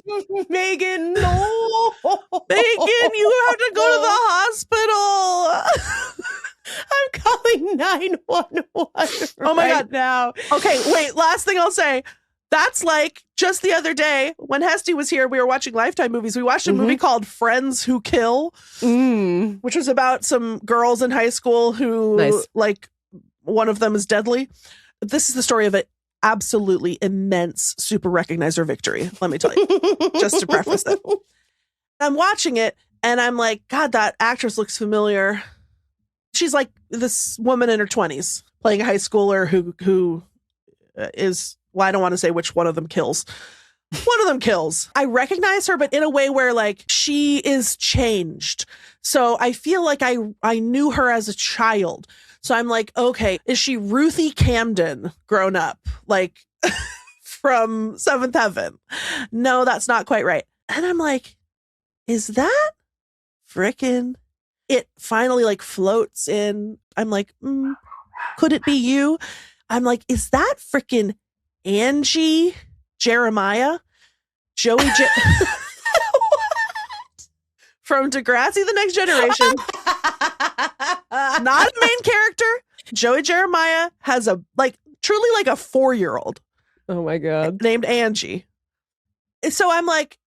No, Megan, no. Megan, you have to go to the hospital. I'm calling 911 Oh my God. now. Okay, wait, last thing I'll say. That's like just the other day when Hesty was here, we were watching Lifetime movies. We watched a movie called Friends Who Kill, which was about some girls in high school who, like, one of them is deadly. This is the story of an absolutely immense super recognizer victory, let me tell you, just to preface it. I'm watching it and I'm like, God, that actress looks familiar. She's like this woman in her 20s playing a high schooler who is... Well, I don't want to say which one of them kills. One of them kills. I recognize her, but in a way where like she is changed. So I feel like I knew her as a child. So I'm like, okay, is she Ruthie Camden grown up? Like from Seventh Heaven? No, that's not quite right. And I'm like, is that frickin'? It finally like floats in. I'm like, could it be you? I'm like, is that frickin' Angie Jeremiah, Joey from Degrassi The Next Generation. Not a main character. Joey Jeremiah has a truly like a 4-year-old. Oh my God. Named Angie. So I'm like,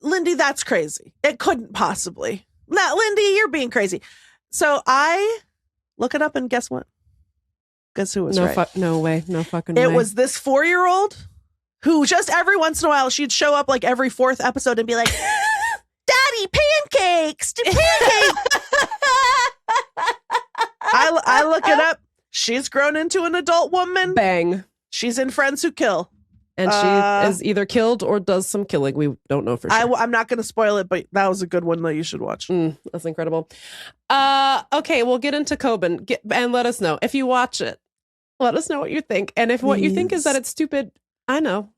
Lindy, that's crazy. It couldn't possibly. Not Lindy, you're being crazy. So I look it up and guess what? Guess who was right? No way. No fucking way. It was this 4-year-old who just every once in a while, she'd show up like every 4th episode and be like, Daddy, pancakes! Pancakes! I look it up. She's grown into an adult woman. Bang. She's in Friends Who Kill. And she is either killed or does some killing. We don't know for sure. I'm not going to spoil it, but that was a good one that you should watch. That's incredible. Okay, we'll get into Coben and let us know. If you watch it, let us know what you think. And if what you think is that it's stupid, I know.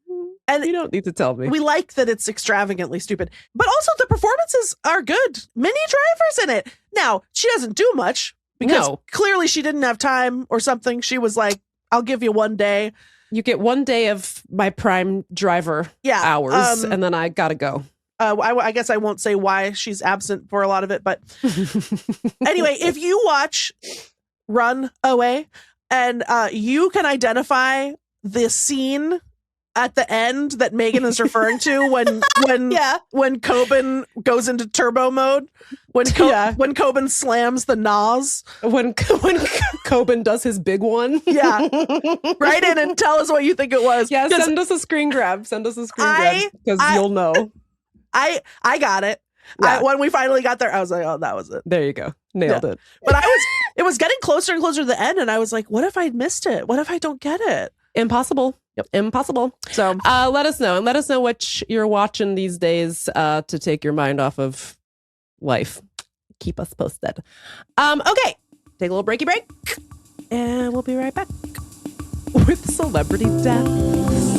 And you don't need to tell me. We like that it's extravagantly stupid. But also the performances are good. Minnie Driver's in it. Now, she doesn't do much because clearly she didn't have time or something. She was like, I'll give you one day. You get one day of my prime driver hours, and then I gotta go. I guess I won't say why she's absent for a lot of it, but anyway, if you watch Run Away and you can identify the scene at the end that Megan is referring to when Coben goes into turbo mode, when Coben slams the NOS, when Coben does his big one. Yeah. Write in and tell us what you think it was. Yeah, send us a screen grab. Because you'll know. I got it. Yeah. When we finally got there, I was like, oh, that was it. There you go. Nailed it. But it was getting closer and closer to the end, and I was like, what if I missed it? What if I don't get it? Impossible. Yep. Impossible. So let us know. And let us know what you're watching these days to take your mind off of life. Keep us posted. Okay. Take a little breaky break. And we'll be right back with celebrity deaths.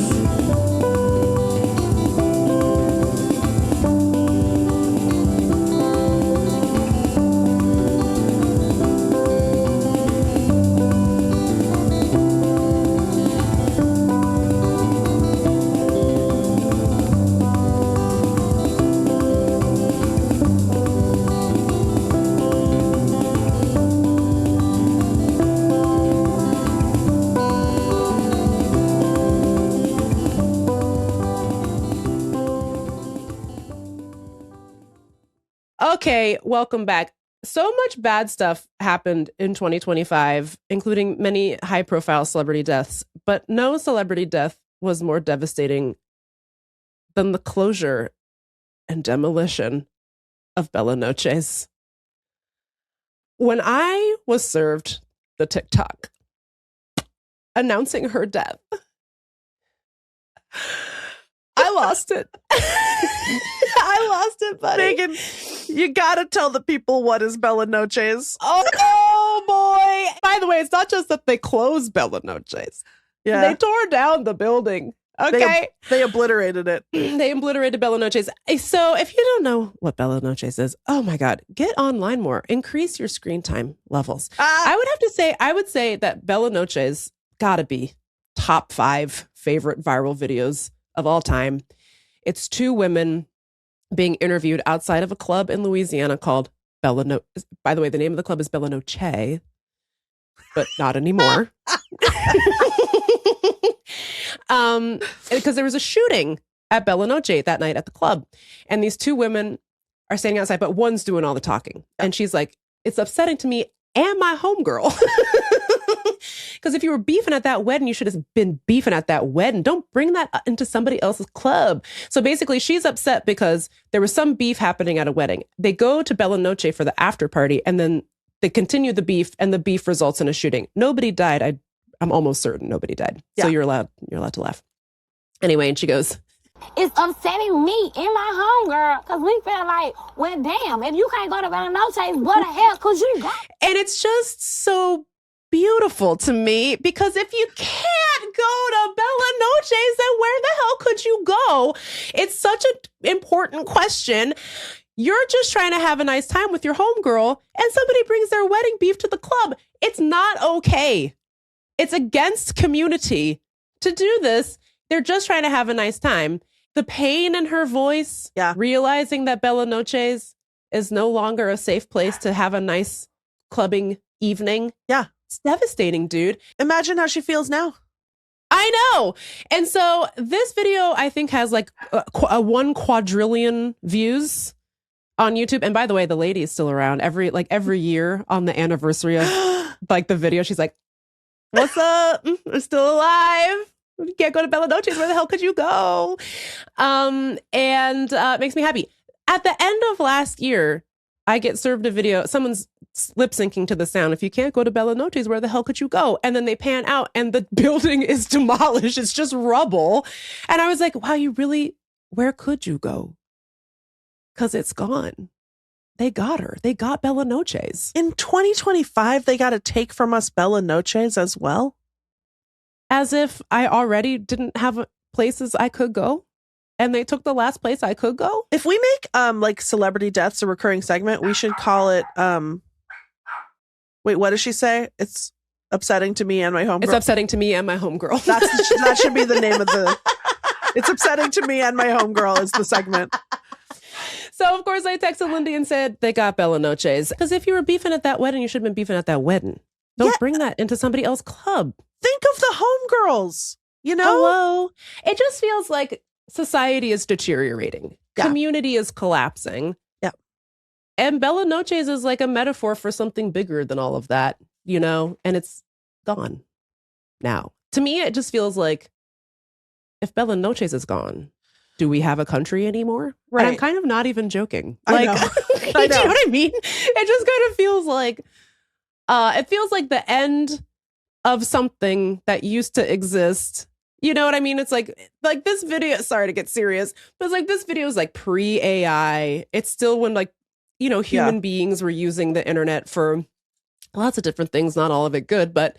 Okay, welcome back. So much bad stuff happened in 2025, including many high-profile celebrity deaths, but no celebrity death was more devastating than the closure and demolition of Bella Noches. When I was served the TikTok announcing her death, I lost it. I lost it, buddy. Megan, You gotta tell the people what is Bella Noches. Oh boy. By the way, it's not just that they closed Bella Noches. Yeah. They tore down the building. Okay. They obliterated it. They obliterated Bella Noches. So if you don't know what Bella Noches is, oh my God, get online more. Increase your screen time levels. I would say that Bella Noches gotta be top 5 favorite viral videos of all time. It's 2 women being interviewed outside of a club in Louisiana called Bella No. By the way, the name of the club is Bella Noche, but not anymore. Because there was a shooting at Bella Noche that night at the club, and these 2 women are standing outside, but one's doing all the talking, and she's like, "It's upsetting to me and my homegirl." Because if you were beefing at that wedding, you should have been beefing at that wedding. Don't bring that into somebody else's club. So basically, she's upset because there was some beef happening at a wedding. They go to Bella Noche for the after party, and then they continue the beef, and the beef results in a shooting. Nobody died. I'm almost certain nobody died. So you're allowed to laugh. Anyway, and she goes, "It's upsetting me and my homegirl because we feel like, well, damn, if you can't go to Bella Noche, what the hell could you go?" And it's just so beautiful to me, because if you can't go to Bella Noches, then where the hell could you go? It's such an important question. You're just trying to have a nice time with your homegirl, and somebody brings their wedding beef to the club. It's not okay. It's against community to do this. They're just trying to have a nice time. The pain in her voice, realizing that Bella Noches is no longer a safe place to have a nice clubbing evening. Yeah. It's devastating, dude. Imagine how she feels now. I know. And so this video, I think, has like a 1 quadrillion views on YouTube. And by the way, the lady is still around every year on the anniversary of like the video. She's like, "What's up? I'm still alive. You can't go to Bella Noches. Where the hell could you go?" And it makes me happy. At the end of last year, I get served a video. Someone's lip syncing to the sound. "If you can't go to Bella Noches, where the hell could you go?" And then they pan out and the building is demolished. It's just rubble. And I was like, wow, where could you go? Because it's gone. They got her. They got Bella Noches. In 2025, they got to take from us Bella Noches as well. As if I already didn't have places I could go, and they took the last place I could go. If we make like celebrity deaths a recurring segment, we should call it wait, what does she say? It's upsetting to me and my homegirl. It's upsetting to me and my homegirl. That should be the name of the. It's upsetting to me and my homegirl is the segment. So, of course, I texted Lindy and said, they got Bella Noches. Because if you were beefing at that wedding, you should have been beefing at that wedding. Don't bring that into somebody else's club. Think of the homegirls, you know? Hello? It just feels like society is deteriorating. Yeah. Community is collapsing. Yeah. And Bella Noches is like a metaphor for something bigger than all of that, you know? And it's gone now. To me, it just feels like if Bella Noches is gone, do we have a country anymore? Right. And I'm kind of not even joking. I know. Do you know what I mean? It just kind of feels like the end of something that used to exist. You know what I mean? It's like this video, sorry to get serious, but it's like this video is like pre-AI. It's still when human beings were using the internet for lots of different things, not all of it good, but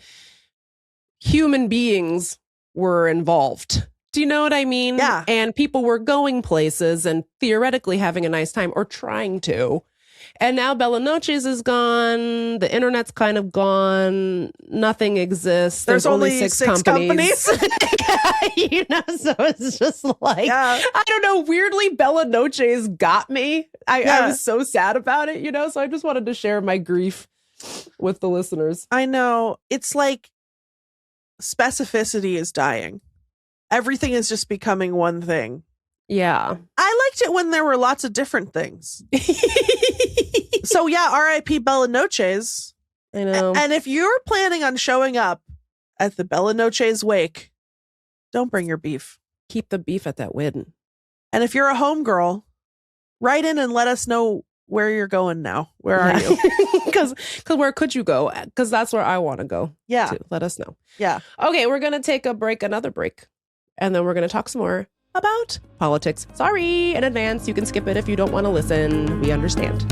human beings were involved. Do you know what I mean? Yeah. And people were going places and theoretically having a nice time or trying to. And now Bella Noches is gone. The internet's kind of gone. Nothing exists. There's only six companies. So it's just like, I don't know. Weirdly, Bella Noches got me. I was so sad about it, so I just wanted to share my grief with the listeners. I know. It's like specificity is dying. Everything is just becoming one thing. Yeah. I liked it when there were lots of different things. So R.I.P. Bella Noches. I know. And if you're planning on showing up at the Bella Noches wake, don't bring your beef. Keep the beef at that wedding. And if you're a homegirl, write in and let us know where you're going now. Where are you? Because where could you go? Because that's where I want to go. Yeah. Too. Let us know. Yeah. Okay, we're going to take another break. And then we're going to talk some more about politics. Sorry in advance. You can skip it if you don't want to listen. We understand.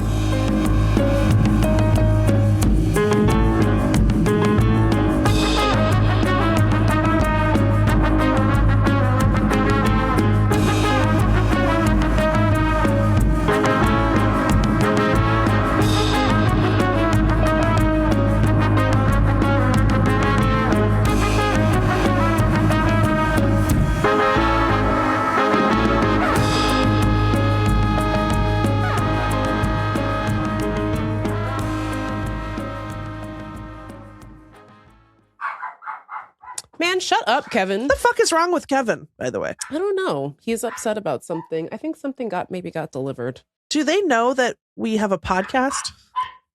Man, shut up, Kevin. What the fuck is wrong with Kevin, by the way? I don't know. He's upset about something. I think something maybe got delivered. Do they know that we have a podcast?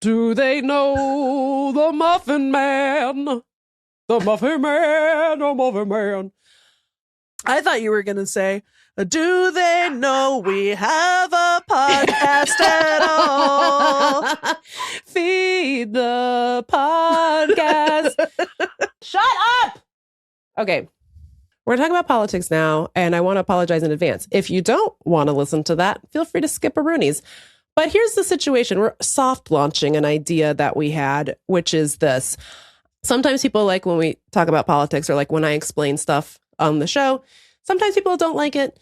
Do they know the Muffin Man? The Muffin Man, the Muffin Man. I thought you were going to say, do they know we have a podcast at all? Feed the podcast. Shut up! Okay, we're talking about politics now, and I want to apologize in advance. If you don't want to listen to that, feel free to skip a Roonies. But here's the situation. We're soft launching an idea that we had, which is this. Sometimes people like when we talk about politics or like when I explain stuff on the show. Sometimes people don't like it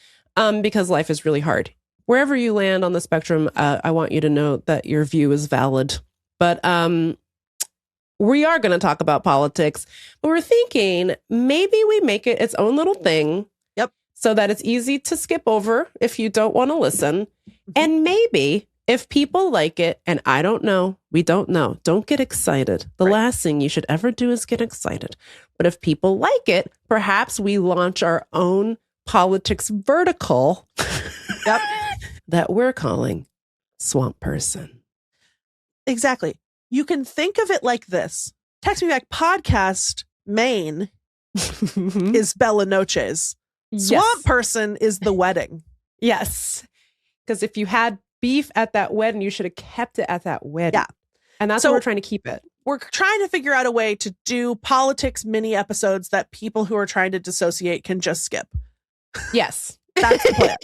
because life is really hard. Wherever you land on the spectrum, I want you to know that your view is valid. But we are going to talk about politics, but we're thinking maybe we make it its own little thing. Yep. So that it's easy to skip over if you don't want to listen. And maybe if people like it, and I don't know, we don't know, don't get excited. The last thing you should ever do is get excited. But if people like it, perhaps we launch our own politics vertical Yep. that we're calling Swamp Person. Exactly. You can think of it like this. Text Me Back podcast main is Bella Noches. Swamp Person is the wedding. Yes. Because if you had beef at that wedding, you should have kept it at that wedding. Yeah. And that's So- why we're trying to keep it. We're trying to figure out a way to do politics mini episodes that people who are trying to dissociate can just skip. Yes. That's the plan.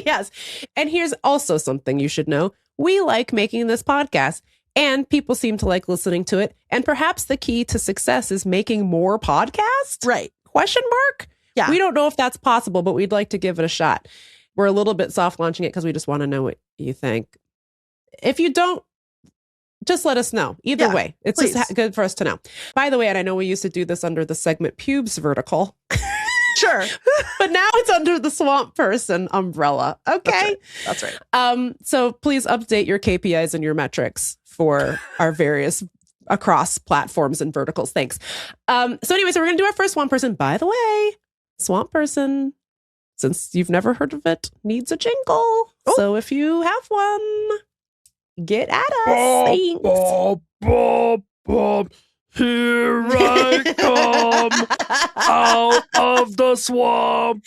Yes. And here's also something you should know. We like making this podcast. And people seem to like listening to it. And perhaps the key to success is making more podcasts? Right. Question mark? Yeah. We don't know if that's possible, but we'd like to give it a shot. We're a little bit soft launching it because we just want to know what you think. If you don't, just let us know. Either Yeah, way, it's please. just good for us to know. By the way, and I know we used to do this under the segment pubes vertical, Sure. but now it's under the Swamp Person umbrella. Okay. That's right. So please update your KPIs and your metrics for our various across platforms and verticals. Thanks. So anyway, so we're going to do our first Swamp Person. By the way, Swamp Person, since you've never heard of it, needs a jingle. Oh. So if you have one, get at us. Thanks. Bob, Bob, Bob, here I come out of the swamp.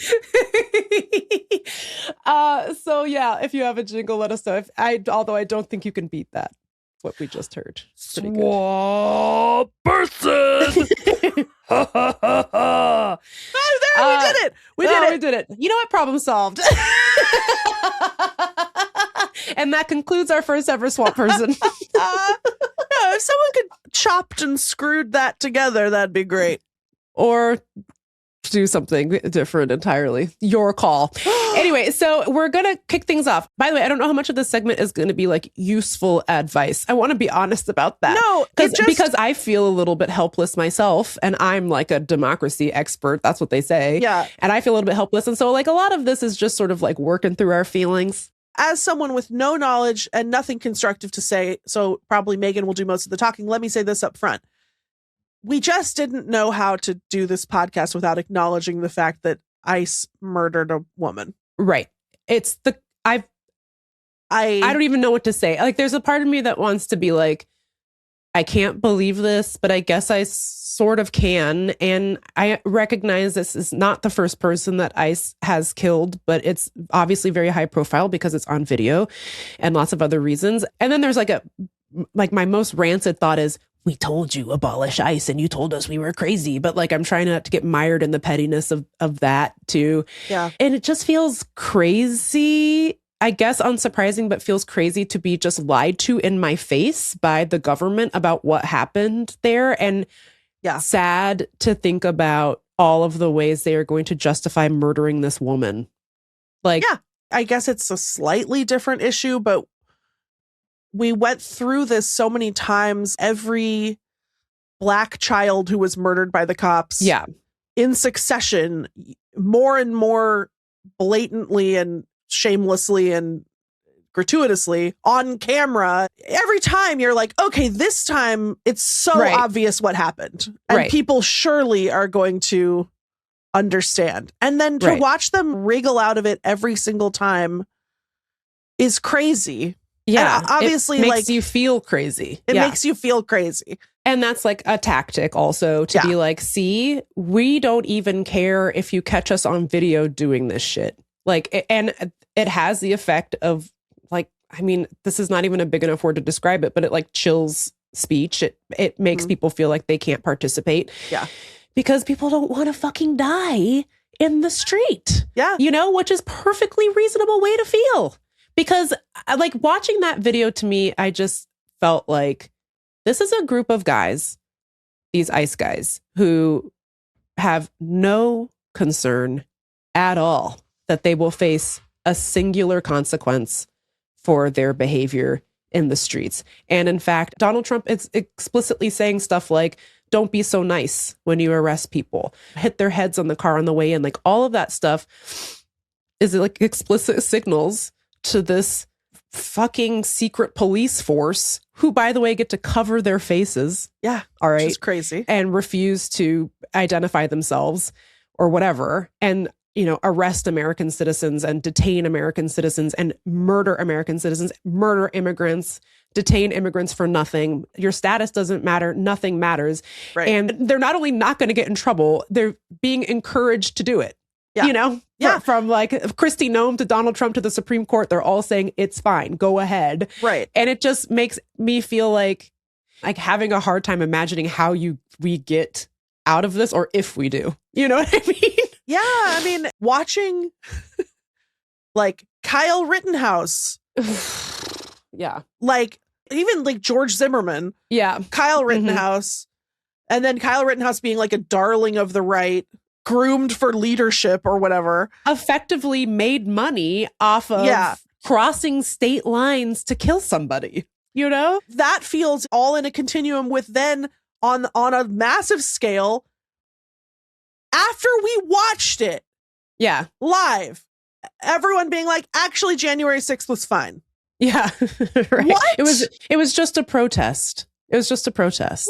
So yeah, if you have a jingle, let us know. Although I don't think you can beat that. What we just heard. Pretty good. Swamp person. Ha ha ha ha. Oh, there, we did it. We did it. We did it. You know what? Problem solved. And that concludes our first ever Swamp Person. If someone could chopped and screwed that together, that'd be great. Or do something different entirely. Your call. Anyway, so we're going to kick things off. By the way, I don't know how much of this segment is going to be like useful advice. I want to be honest about that. No, because I feel a little bit helpless myself, and I'm like a democracy expert. That's what they say. Yeah. And I feel a little bit helpless. And so like a lot of this is just sort of like working through our feelings. As someone with no knowledge and nothing constructive to say, so probably Megan will do most of the talking, let me say this up front. We just didn't know how to do this podcast without acknowledging the fact that ICE murdered a woman. Right. It's the I don't even know what to say. Like there's a part of me that wants to be like, I can't believe this, but I guess I sort of can. And I recognize this is not the first person that ICE has killed, but it's obviously very high profile because it's on video and lots of other reasons. And then there's like my most rancid thought is, we told you abolish ICE and you told us we were crazy. But like, I'm trying not to get mired in the pettiness of that too. Yeah. And it just feels crazy, I guess unsurprising, but feels crazy to be just lied to in my face by the government about what happened there. And sad to think about all of the ways they are going to justify murdering this woman. Like, yeah, I guess it's a slightly different issue, but we went through this so many times. Every Black child who was murdered by the cops in succession, more and more blatantly and shamelessly and gratuitously on camera. Every time you're like, okay, this time it's so obvious what happened. And people surely are going to understand. And then to watch them wriggle out of it every single time is crazy. Yeah. And obviously, it makes you feel crazy. It makes you feel crazy. And that's like a tactic also to be like, see, we don't even care if you catch us on video doing this shit. Like, and it has the effect of like, I mean, this is not even a big enough word to describe it, but it like chills speech. It makes people feel like they can't participate. Yeah. Because people don't want to fucking die in the street. Yeah. You know, which is perfectly reasonable way to feel. Because like watching that video to me, I just felt like this is a group of guys, these ICE guys, who have no concern at all that they will face a singular consequence for their behavior in the streets. And in fact, Donald Trump is explicitly saying stuff like, don't be so nice when you arrest people, hit their heads on the car on the way in. Like all of that stuff is like explicit signals to this fucking secret police force who, by the way, get to cover their faces. Yeah. All right. Which is crazy. And refuse to identify themselves or whatever. And, you know, arrest American citizens and detain American citizens and murder American citizens, murder immigrants, detain immigrants for nothing. Your status doesn't matter. Nothing matters. Right. And they're not only not going to get in trouble, they're being encouraged to do it. Yeah. You know, from like Kristi Noem to Donald Trump to the Supreme Court, they're all saying it's fine. Go ahead. Right. And it just makes me feel like having a hard time imagining how we get out of this or if we do. You know what I mean? Yeah. I mean, watching like Kyle Rittenhouse. Yeah. Like even like George Zimmerman. Yeah. Kyle Rittenhouse. And then Kyle Rittenhouse being like a darling of the right, groomed for leadership or whatever. Effectively made money off of crossing state lines to kill somebody. You know? That feels all in a continuum with then on a massive scale, after we watched it live, everyone being like, actually January 6th was fine. Yeah. Right. What? It was just a protest. It was just a protest.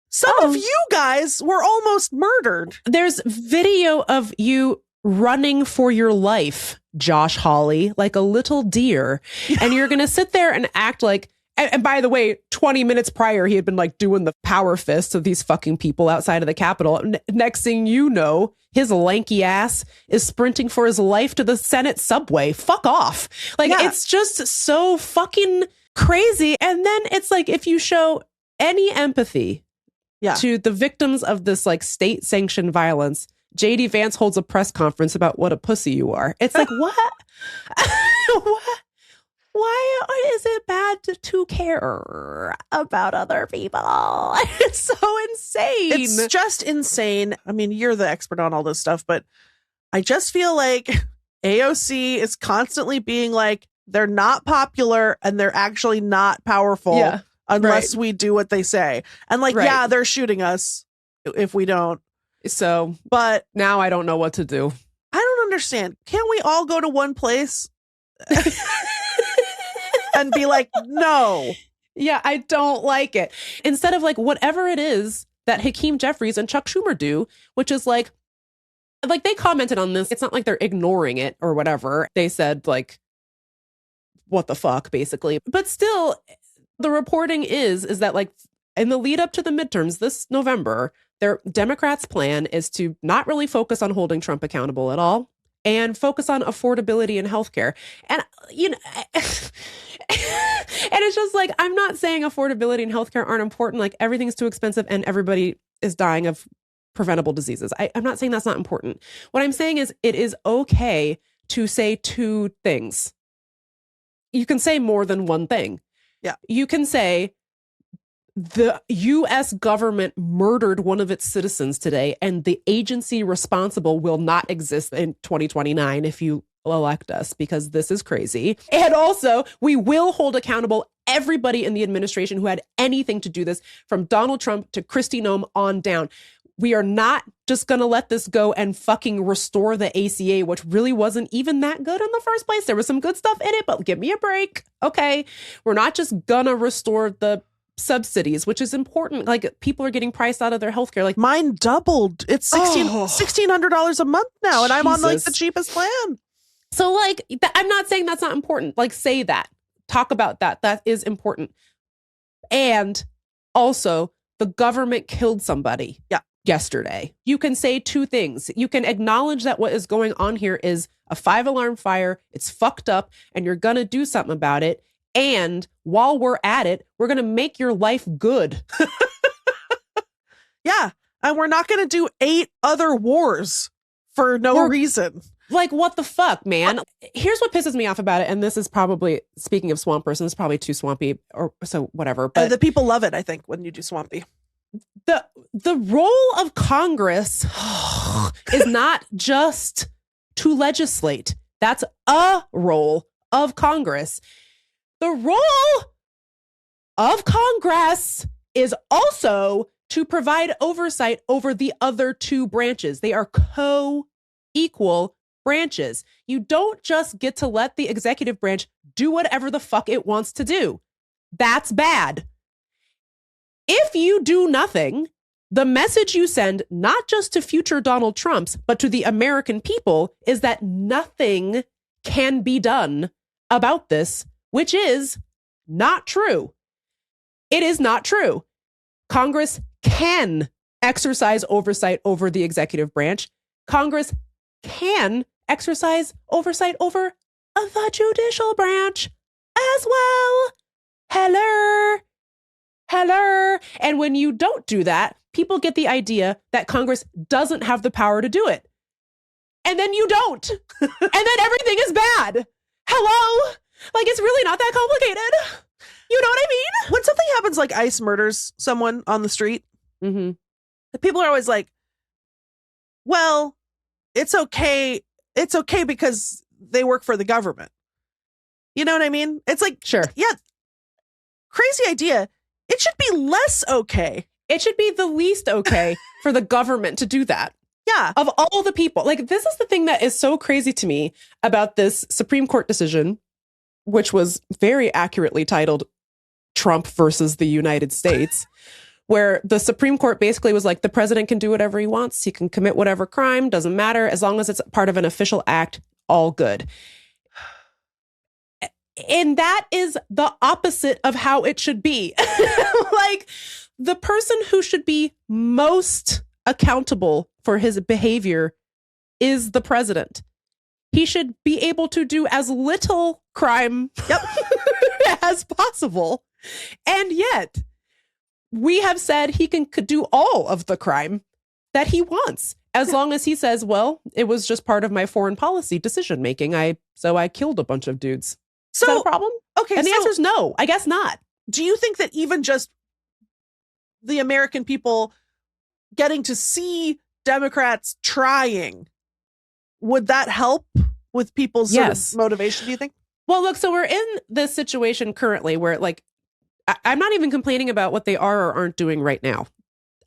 Some of you guys were almost murdered. There's video of you running for your life, Josh Hawley, like a little deer. And you're going to sit there and act like, and by the way, 20 minutes prior, he had been like doing the power fists of these fucking people outside of the Capitol. Next thing you know, his lanky ass is sprinting for his life to the Senate subway. Fuck off. Like, it's just so fucking crazy. And then it's like, if you show any empathy to the victims of this like state sanctioned violence, JD Vance holds a press conference about what a pussy you are. It's like, what? What? Why is it bad to care about other people? It's so insane. It's just insane. I mean, you're the expert on all this stuff, but I just feel like AOC is constantly being like, they're not popular and they're actually not powerful unless we do what they say. And like, they're shooting us if we don't. So, but now I don't know what to do. I don't understand. Can't we all go to one place and be like, no? Yeah, I don't like it. Instead of like whatever it is that Hakeem Jeffries and Chuck Schumer do, which is like they commented on this. It's not like they're ignoring it or whatever. They said like, what the fuck, basically. But still, the reporting is that like in the lead up to the midterms this November, their Democrats' plan is to not really focus on holding Trump accountable at all and focus on affordability and healthcare. And, you know, And it's just like, I'm not saying affordability and healthcare aren't important. Like everything's too expensive and everybody is dying of preventable diseases. I'm not saying that's not important. What I'm saying is it is okay to say two things. You can say more than one thing. Yeah. You can say the US government murdered one of its citizens today, and the agency responsible will not exist in 2029 if you elect us, because this is crazy. And also, we will hold accountable everybody in the administration who had anything to do this, from Donald Trump to Kristi Noem on down. We are not just going to let this go and fucking restore the ACA, which really wasn't even that good in the first place. There was some good stuff in it, but give me a break. Okay. We're not just going to restore the subsidies, which is important. Like people are getting priced out of their healthcare. Like mine doubled. It's $1,600 a month now. And I'm on like the cheapest plan. So like, I'm not saying that's not important. Like say that, talk about that. That is important. And also the government killed somebody. Yeah. Yesterday. You can say two things. You can acknowledge that what is going on here is a 5-alarm fire. It's fucked up and you're going to do something about it. And while we're at it, we're going to make your life good. Yeah. And we're not going to do 8 other wars for no reason. Like, what the fuck, man? Here's what pisses me off about it. And this is probably, speaking of swamp person, it's probably too swampy or so whatever. But the people love it, I think, when you do swampy. The role of Congress is not just to legislate. That's a role of Congress. The role of Congress is also to provide oversight over the other two branches. They are co-equal branches. You don't just get to let the executive branch do whatever the fuck it wants to do. That's bad. If you do nothing, the message you send, not just to future Donald Trumps, but to the American people, is that nothing can be done about this, which is not true. It is not true. Congress can exercise oversight over the executive branch. Congress can exercise oversight over the judicial branch as well. Hello. And when you don't do that, people get the idea that Congress doesn't have the power to do it. And then you don't. And then everything is bad. Hello? Like, it's really not that complicated. You know what I mean? When something happens like ICE murders someone on the street, Mm-hmm. the people are always like, well, it's okay. It's okay because they work for the government. You know what I mean? It's like, Sure. Yeah. Crazy idea. It should be less okay. It should be the least okay for the government to do that. Yeah. Of all the people. Like, this is the thing that is so crazy to me about this Supreme Court decision, which was very accurately titled Trump versus the United States, where the Supreme Court basically was like, the president can do whatever he wants. He can commit whatever crime, doesn't matter. As long as it's part of an official act, all good. And that is the opposite of how it should be. Like, the person who should be most accountable for his behavior is the president. He should be able to do as little crime as possible. And yet, we have said he could do all of the crime that he wants, as long as he says, well, it was just part of my foreign policy decision making. So I killed a bunch of dudes. So, is that a problem? Okay. And the answer is no. I guess not. Do you think that even just the American people getting to see Democrats trying, would that help with people's sort of motivation, do you think? Well, look, so we're in this situation currently where, like, I'm not even complaining about what they are or aren't doing right now.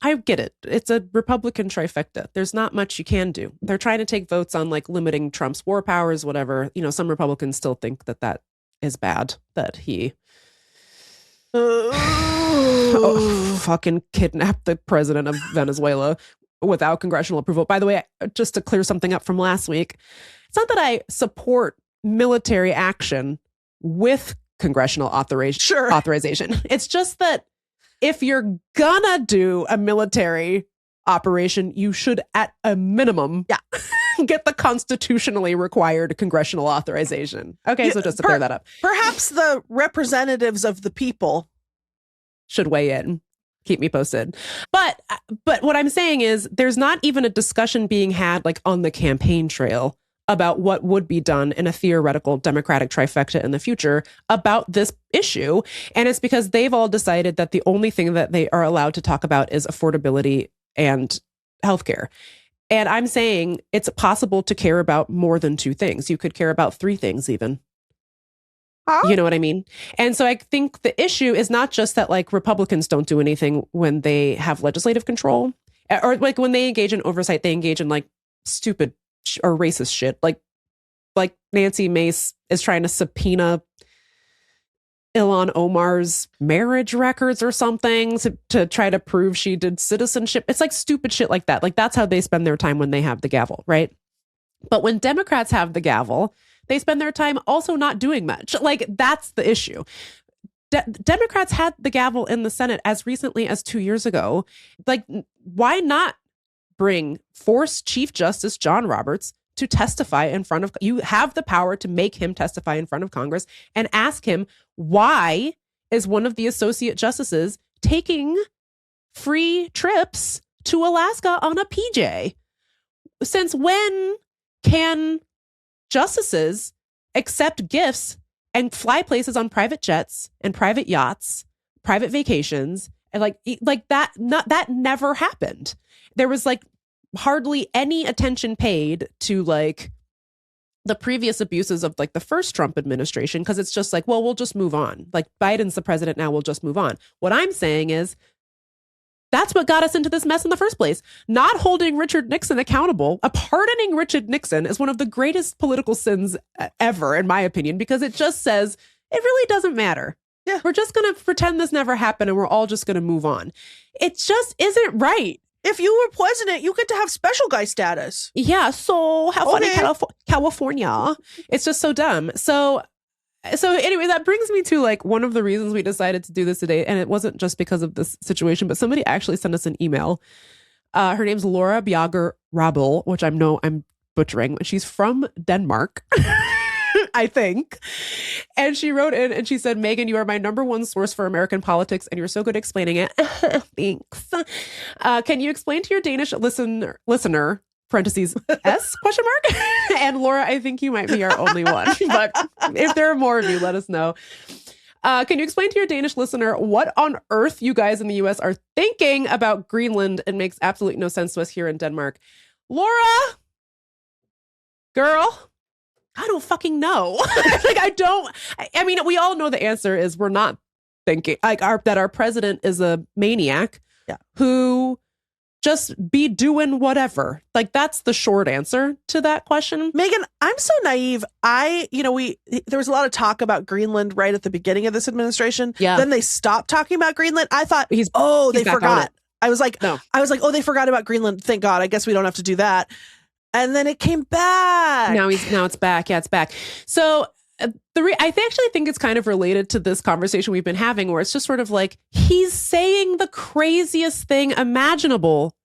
I get it. It's a Republican trifecta. There's not much you can do. They're trying to take votes on like limiting Trump's war powers, whatever. You know, some Republicans still think that that is bad, that he fucking kidnapped the president of Venezuela without congressional approval. By the way, just to clear something up from last week, it's not that I support military action with congressional authorization. It's just that if you're gonna do a military operation, you should at a minimum get the constitutionally required congressional authorization. Okay, so just to clear that up. Perhaps the representatives of the people should weigh in. Keep me posted. But what I'm saying is there's not even a discussion being had like on the campaign trail about what would be done in a theoretical Democratic trifecta in the future about this issue. And it's because they've all decided that the only thing that they are allowed to talk about is affordability and healthcare. And I'm saying it's possible to care about more than two things. You could care about three things even. Huh? You know what I mean? And so I think the issue is not just that like Republicans don't do anything when they have legislative control, or like when they engage in oversight, they engage in like stupid or racist shit. Like Nancy Mace is trying to subpoena Ilhan Omar's marriage records or something to try to prove she did citizenship. It's like stupid shit like that. Like that's how they spend their time when they have the gavel, right? But when Democrats have the gavel, they spend their time also not doing much. Like that's the issue. Democrats had the gavel in the Senate as recently as 2 years ago. Like, why not force Chief Justice John Roberts to testify in front of, you have the power to make him testify in front of Congress and ask him, why is one of the associate justices taking free trips to Alaska on a PJ? Since when can justices accept gifts and fly places on private jets and private yachts, private vacations, and like that? That never happened. There was like hardly any attention paid to like the previous abuses of like the first Trump administration, because it's just like, well, we'll just move on. Like Biden's the president now, we'll just move on. What I'm saying is that's what got us into this mess in the first place. Not holding Richard Nixon accountable, pardoning Richard Nixon is one of the greatest political sins ever, in my opinion, because it just says it really doesn't matter. Yeah. We're just going to pretend this never happened and we're all just going to move on. It just isn't right. If you were president, you get to have special guy status. Yeah. So how funny, Okay. California. It's just so dumb. So anyway, that brings me to like one of the reasons we decided to do this today. And it wasn't just because of this situation, but somebody actually sent us an email. Her name's Laura Bjager Rabel, which I'm butchering. She's from Denmark, I think. And she wrote in and she said, Megan, you are my number one source for American politics and you're so good at explaining it. Thanks. Can you explain to your Danish listener parentheses S question mark? And Laura, I think you might be our only one, but if there are more of you, let us know. Can you explain to your Danish listener what on earth you guys in the US are thinking about Greenland? It makes absolutely no sense to us here in Denmark. Laura, girl, I don't fucking know. I mean, we all know the answer is we're not thinking like that our president is a maniac who just be doing whatever. Like that's the short answer to that question. Megan, I'm so naive. There was a lot of talk about Greenland right at the beginning of this administration. Yeah. Then they stopped talking about Greenland. I thought, He's they back on forgot. it. I was like, No. oh, they forgot about Greenland. Thank God. I guess we don't have to do that. And then it came back. Now it's back. Yeah, it's back. So I actually think it's kind of related to this conversation we've been having, where it's just sort of like he's saying the craziest thing imaginable,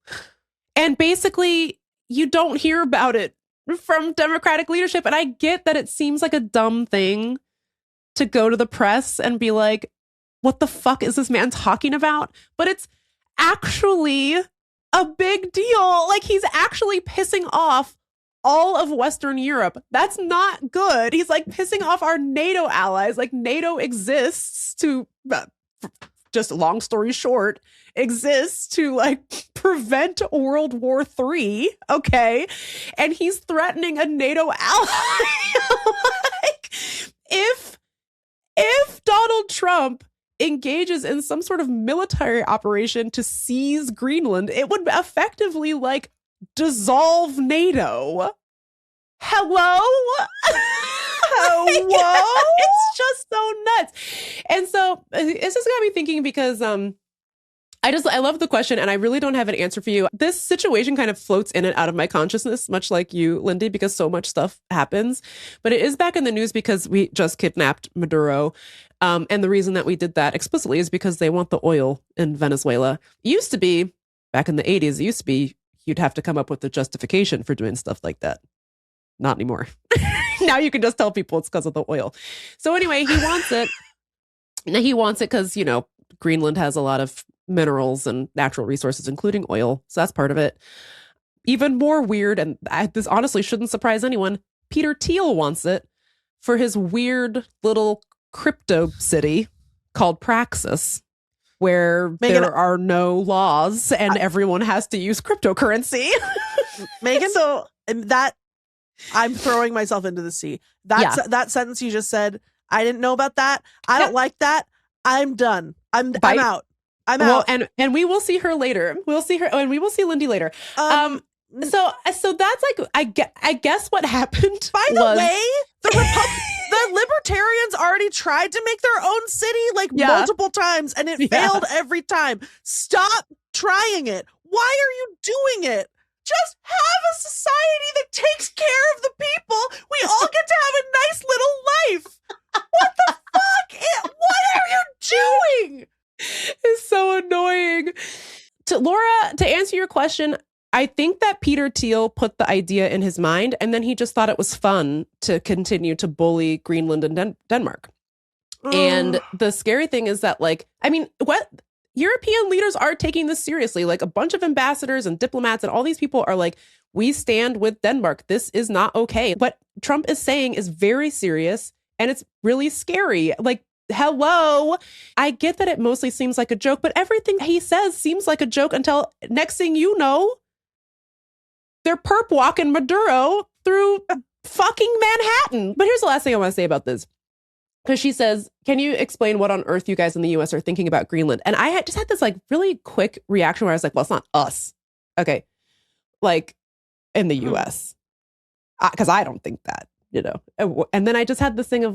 and basically you don't hear about it from Democratic leadership. And I get that it seems like a dumb thing to go to the press and be like, "What the fuck is this man talking about?" But it's actually a big deal. Like he's actually pissing off all of Western Europe. That's not good. He's like pissing off our NATO allies. Like NATO exists to, just long story short, exists to like prevent World War III. Okay. And he's threatening a NATO ally. Like if Donald Trump engages in some sort of military operation to seize Greenland, it would effectively like dissolve NATO. Hello? Hello? It's just so nuts. And so it's just got me thinking because I love the question and I really don't have an answer for you. This situation kind of floats in and out of my consciousness, much like you, Lindy, because so much stuff happens. But it is back in the news because we just kidnapped Maduro. And the reason that we did that explicitly is because they want the oil in Venezuela. It used to be, back in the 80s, it used to be you'd have to come up with a justification for doing stuff like that. Not anymore. Now you can just tell people it's because of the oil. So anyway, he wants it. Now he wants it because, Greenland has a lot of minerals and natural resources, including oil. So that's part of it. Even more weird, and this honestly shouldn't surprise anyone, Peter Thiel wants it for his weird little crypto city called Praxis, where there are no laws and everyone has to use cryptocurrency. Megan, so that I'm throwing myself into the sea. That sentence you just said, I didn't know about that. I don't like that. I'm done. I'm out. I'm out. And we will see her later. We'll see her, and we will see Lindy later. So that's like, I guess what happened. By the way, the libertarians already tried to make their own city multiple times, and it failed every time. Stop trying it. Why are you doing it? Just have a society that takes care of the people. We all get to have a nice little life. What the fuck? What are you doing? It's so annoying. Laura, to answer your question, I think that Peter Thiel put the idea in his mind, and then he just thought it was fun to continue to bully Greenland and Denmark. And the scary thing is that, what European leaders are taking this seriously. Like, a bunch of ambassadors and diplomats and all these people are like, we stand with Denmark. This is not okay. What Trump is saying is very serious, and it's really scary. Like, hello. I get that it mostly seems like a joke, but everything he says seems like a joke until next thing you know, they're perp walking Maduro through fucking Manhattan. But here's the last thing I want to say about this. Because she says, can you explain what on earth you guys in the US are thinking about Greenland? And I just had this really quick reaction where I was like, well, it's not us. Okay. In the US. Because I don't think that, And then I just had this thing of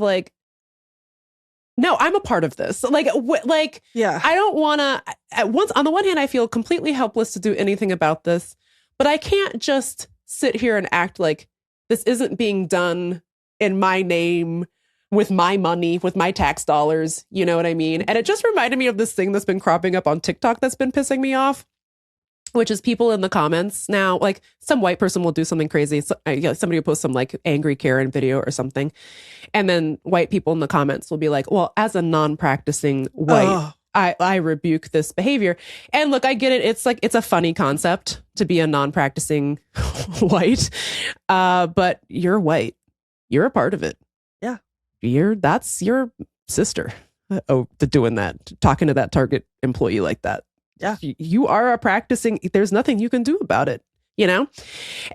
no, I'm a part of this. Yeah. I don't want to, on the one hand, I feel completely helpless to do anything about this, but I can't just sit here and act like this isn't being done in my name, with my money, with my tax dollars. You know what I mean? And it just reminded me of this thing that's been cropping up on TikTok that's been pissing me off, which is people in the comments now, some white person will do something crazy. So, somebody will post some angry Karen video or something. And then white people in the comments will be like, well, as a non-practicing white, I rebuke this behavior. And look, I get it. It's a funny concept to be a non-practicing white. But you're white. You're a part of it. Yeah. That's your sister. Doing that, talking to that Target employee like that. Yeah. You are there's nothing you can do about it,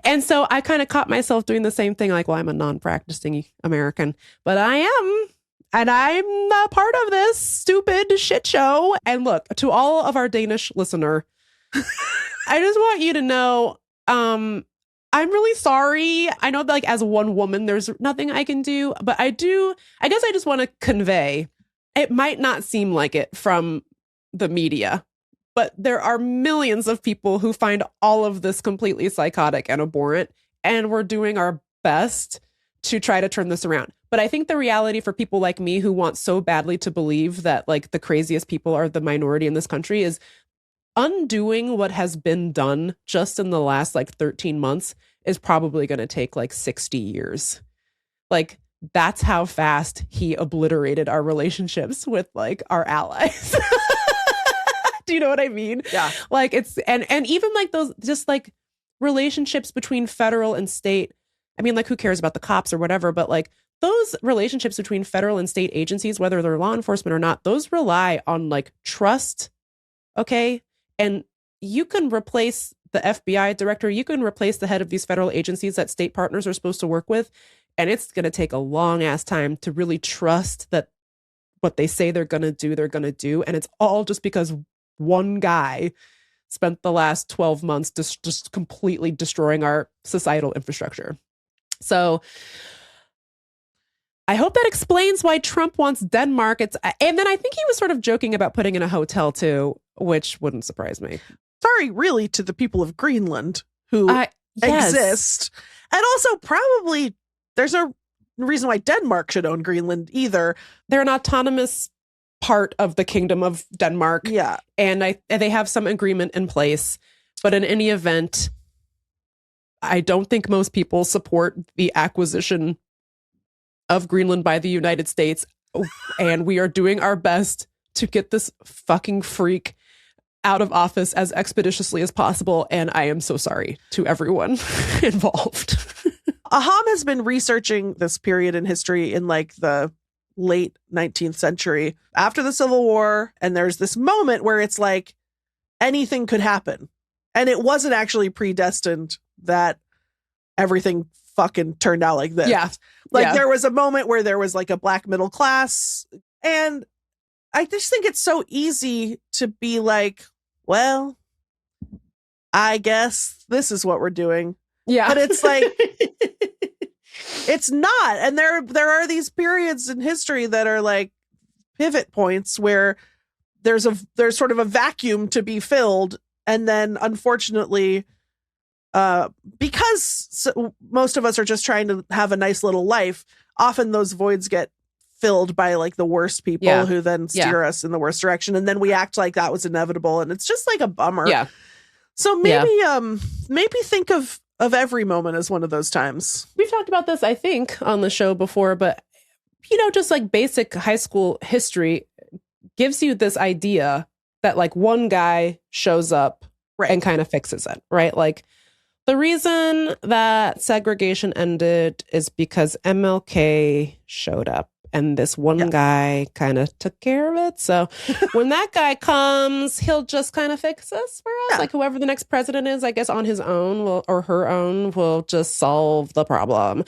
And so I kind of caught myself doing the same thing. Well, I'm a non-practicing American, but I am. And I'm a part of this stupid shit show. And look, to all of our Danish listener, I just want you to know, I'm really sorry. I know that as one woman, there's nothing I can do, but I guess I just want to convey, it might not seem like it from the media, but there are millions of people who find all of this completely psychotic and abhorrent, and we're doing our best to try to turn this around. But I think the reality for people like me who want so badly to believe that the craziest people are the minority in this country is undoing what has been done just in the last 13 months is probably going to take 60 years. That's how fast he obliterated our relationships with our allies. Do you know what I mean? Yeah. It's and even those just relationships between federal and state. I mean, who cares about the cops or whatever, but those relationships between federal and state agencies, whether they're law enforcement or not, those rely on trust. Okay. And you can replace the FBI director, you can replace the head of these federal agencies that state partners are supposed to work with. And it's going to take a long ass time to really trust that what they say they're going to do. And it's all just because one guy spent the last 12 months just completely destroying our societal infrastructure. So I hope that explains why Trump wants Denmark. And then I think he was sort of joking about putting in a hotel too, which wouldn't surprise me. Sorry, really, to the people of Greenland who yes. exist. And also probably there's no reason why Denmark should own Greenland either. They're an autonomous part of the kingdom of Denmark. Yeah. And they have some agreement in place. But in any event, I don't think most people support the acquisition of Greenland by the United States. And we are doing our best to get this fucking freak out of office as expeditiously as possible. And I am so sorry to everyone involved. Aham has been researching this period in history in like the late 19th century after the Civil War. And there's this moment where it's like anything could happen. And it wasn't actually predestined that everything fucking turned out like this. Yeah. Like there was a moment where there was like a black middle class. And I just think it's so easy to be like, well, I guess this is what we're doing. Yeah. But it's like, it's not. And there are these periods in history that are like pivot points where there's sort of a vacuum to be filled. And then unfortunately, because most of us are just trying to have a nice little life, often those voids get filled by like the worst people who then steer us in the worst direction. And then we act like that was inevitable. And it's just like a bummer. Yeah. So maybe think of every moment as one of those times. We've talked about this, I think, on the show before, but just like basic high school history gives you this idea that like one guy shows up and kind of fixes it, right? Like the reason that segregation ended is because MLK showed up and this one guy kind of took care of it. So when that guy comes, he'll just kind of fix this for us. Like whoever the next president is, I guess on his own or her own will just solve the problem.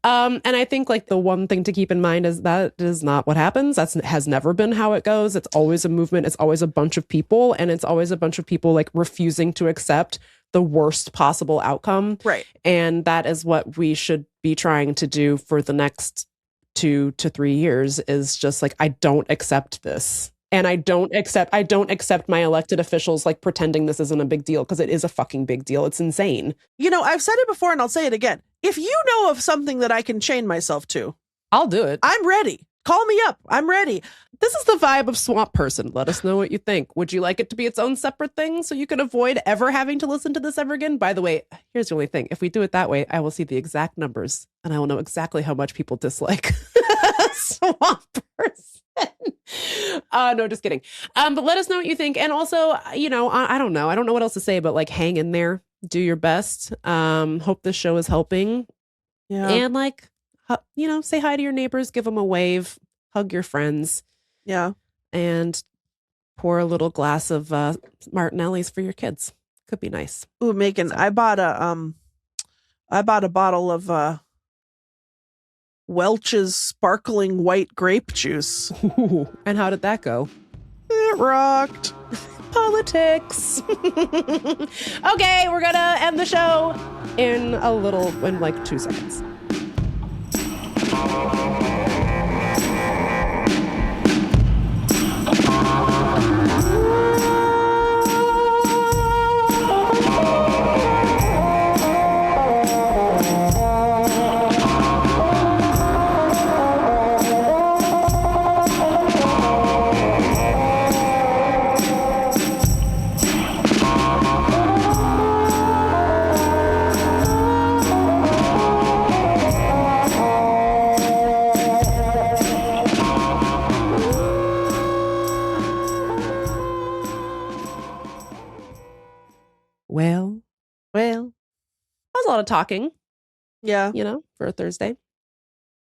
And I think like the one thing to keep in mind is that is not what happens. That has never been how it goes. It's always a movement. It's always a bunch of people. And it's always a bunch of people like refusing to accept the worst possible outcome. Right. And that is what we should be trying to do for the next 2 to 3 years is just like, I don't accept this. And I don't accept my elected officials like pretending this isn't a big deal because it is a fucking big deal. It's insane. I've said it before and I'll say it again. If you know of something that I can chain myself to, I'll do it. I'm ready. Call me up. I'm ready. This is the vibe of Swamp Person. Let us know what you think. Would you like it to be its own separate thing so you can avoid ever having to listen to this ever again? By the way, here's the only thing. If we do it that way, I will see the exact numbers and I will know exactly how much people dislike Swamp Person. No, just kidding. But let us know what you think. And also, I don't know. I don't know what else to say, but like hang in there. Do your best. Hope this show is helping. Yeah. And like, say hi to your neighbors, give them a wave, hug your friends. Yeah. And pour a little glass of Martinelli's for your kids. Could be nice. Ooh, Megan, I bought a bottle of Welch's sparkling white grape juice. Ooh, and how did that go? It rocked. Politics. Okay, we're gonna end the show in like 2 seconds. Well, that was a lot of talking. Yeah. For a Thursday.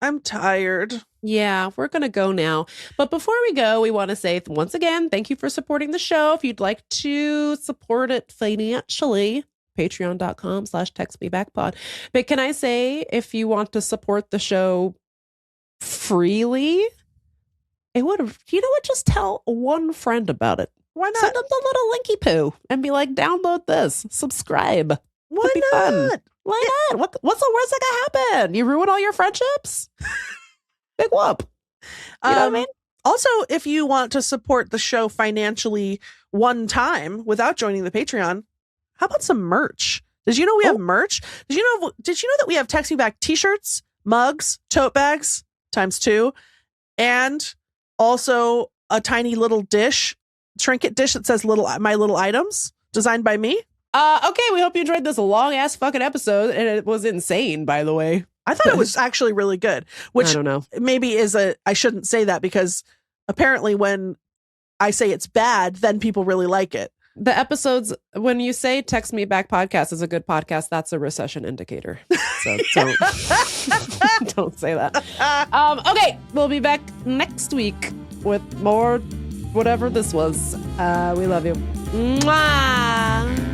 I'm tired. Yeah, we're going to go now. But before we go, we want to say once again, thank you for supporting the show. If you'd like to support it financially, patreon.com/textmebackpod. But can I say, if you want to support the show freely, it would have, just tell one friend about it. Why not? Send them the little linky poo and be like, download this, subscribe. Why Could be not? fun. Why not? What's the worst that could happen? You ruin all your friendships? Big whoop. You know what I mean? Also, if you want to support the show financially one time without joining the Patreon, how about some merch? Did you know we have merch? Did you know that we have Text Me Back t-shirts, mugs, tote bags ×2, and also a tiny little trinket dish that says my little items, designed by me? Okay, we hope you enjoyed this long ass fucking episode, and it was insane, by the way. I thought it was actually really good, which I don't know. maybe I shouldn't say that because apparently when I say it's bad, then people really like it. The episodes, when you say Text Me Back podcast is a good podcast, that's a recession indicator. So don't say that. Okay, we'll be back next week with more whatever this was. We love you. Mwah!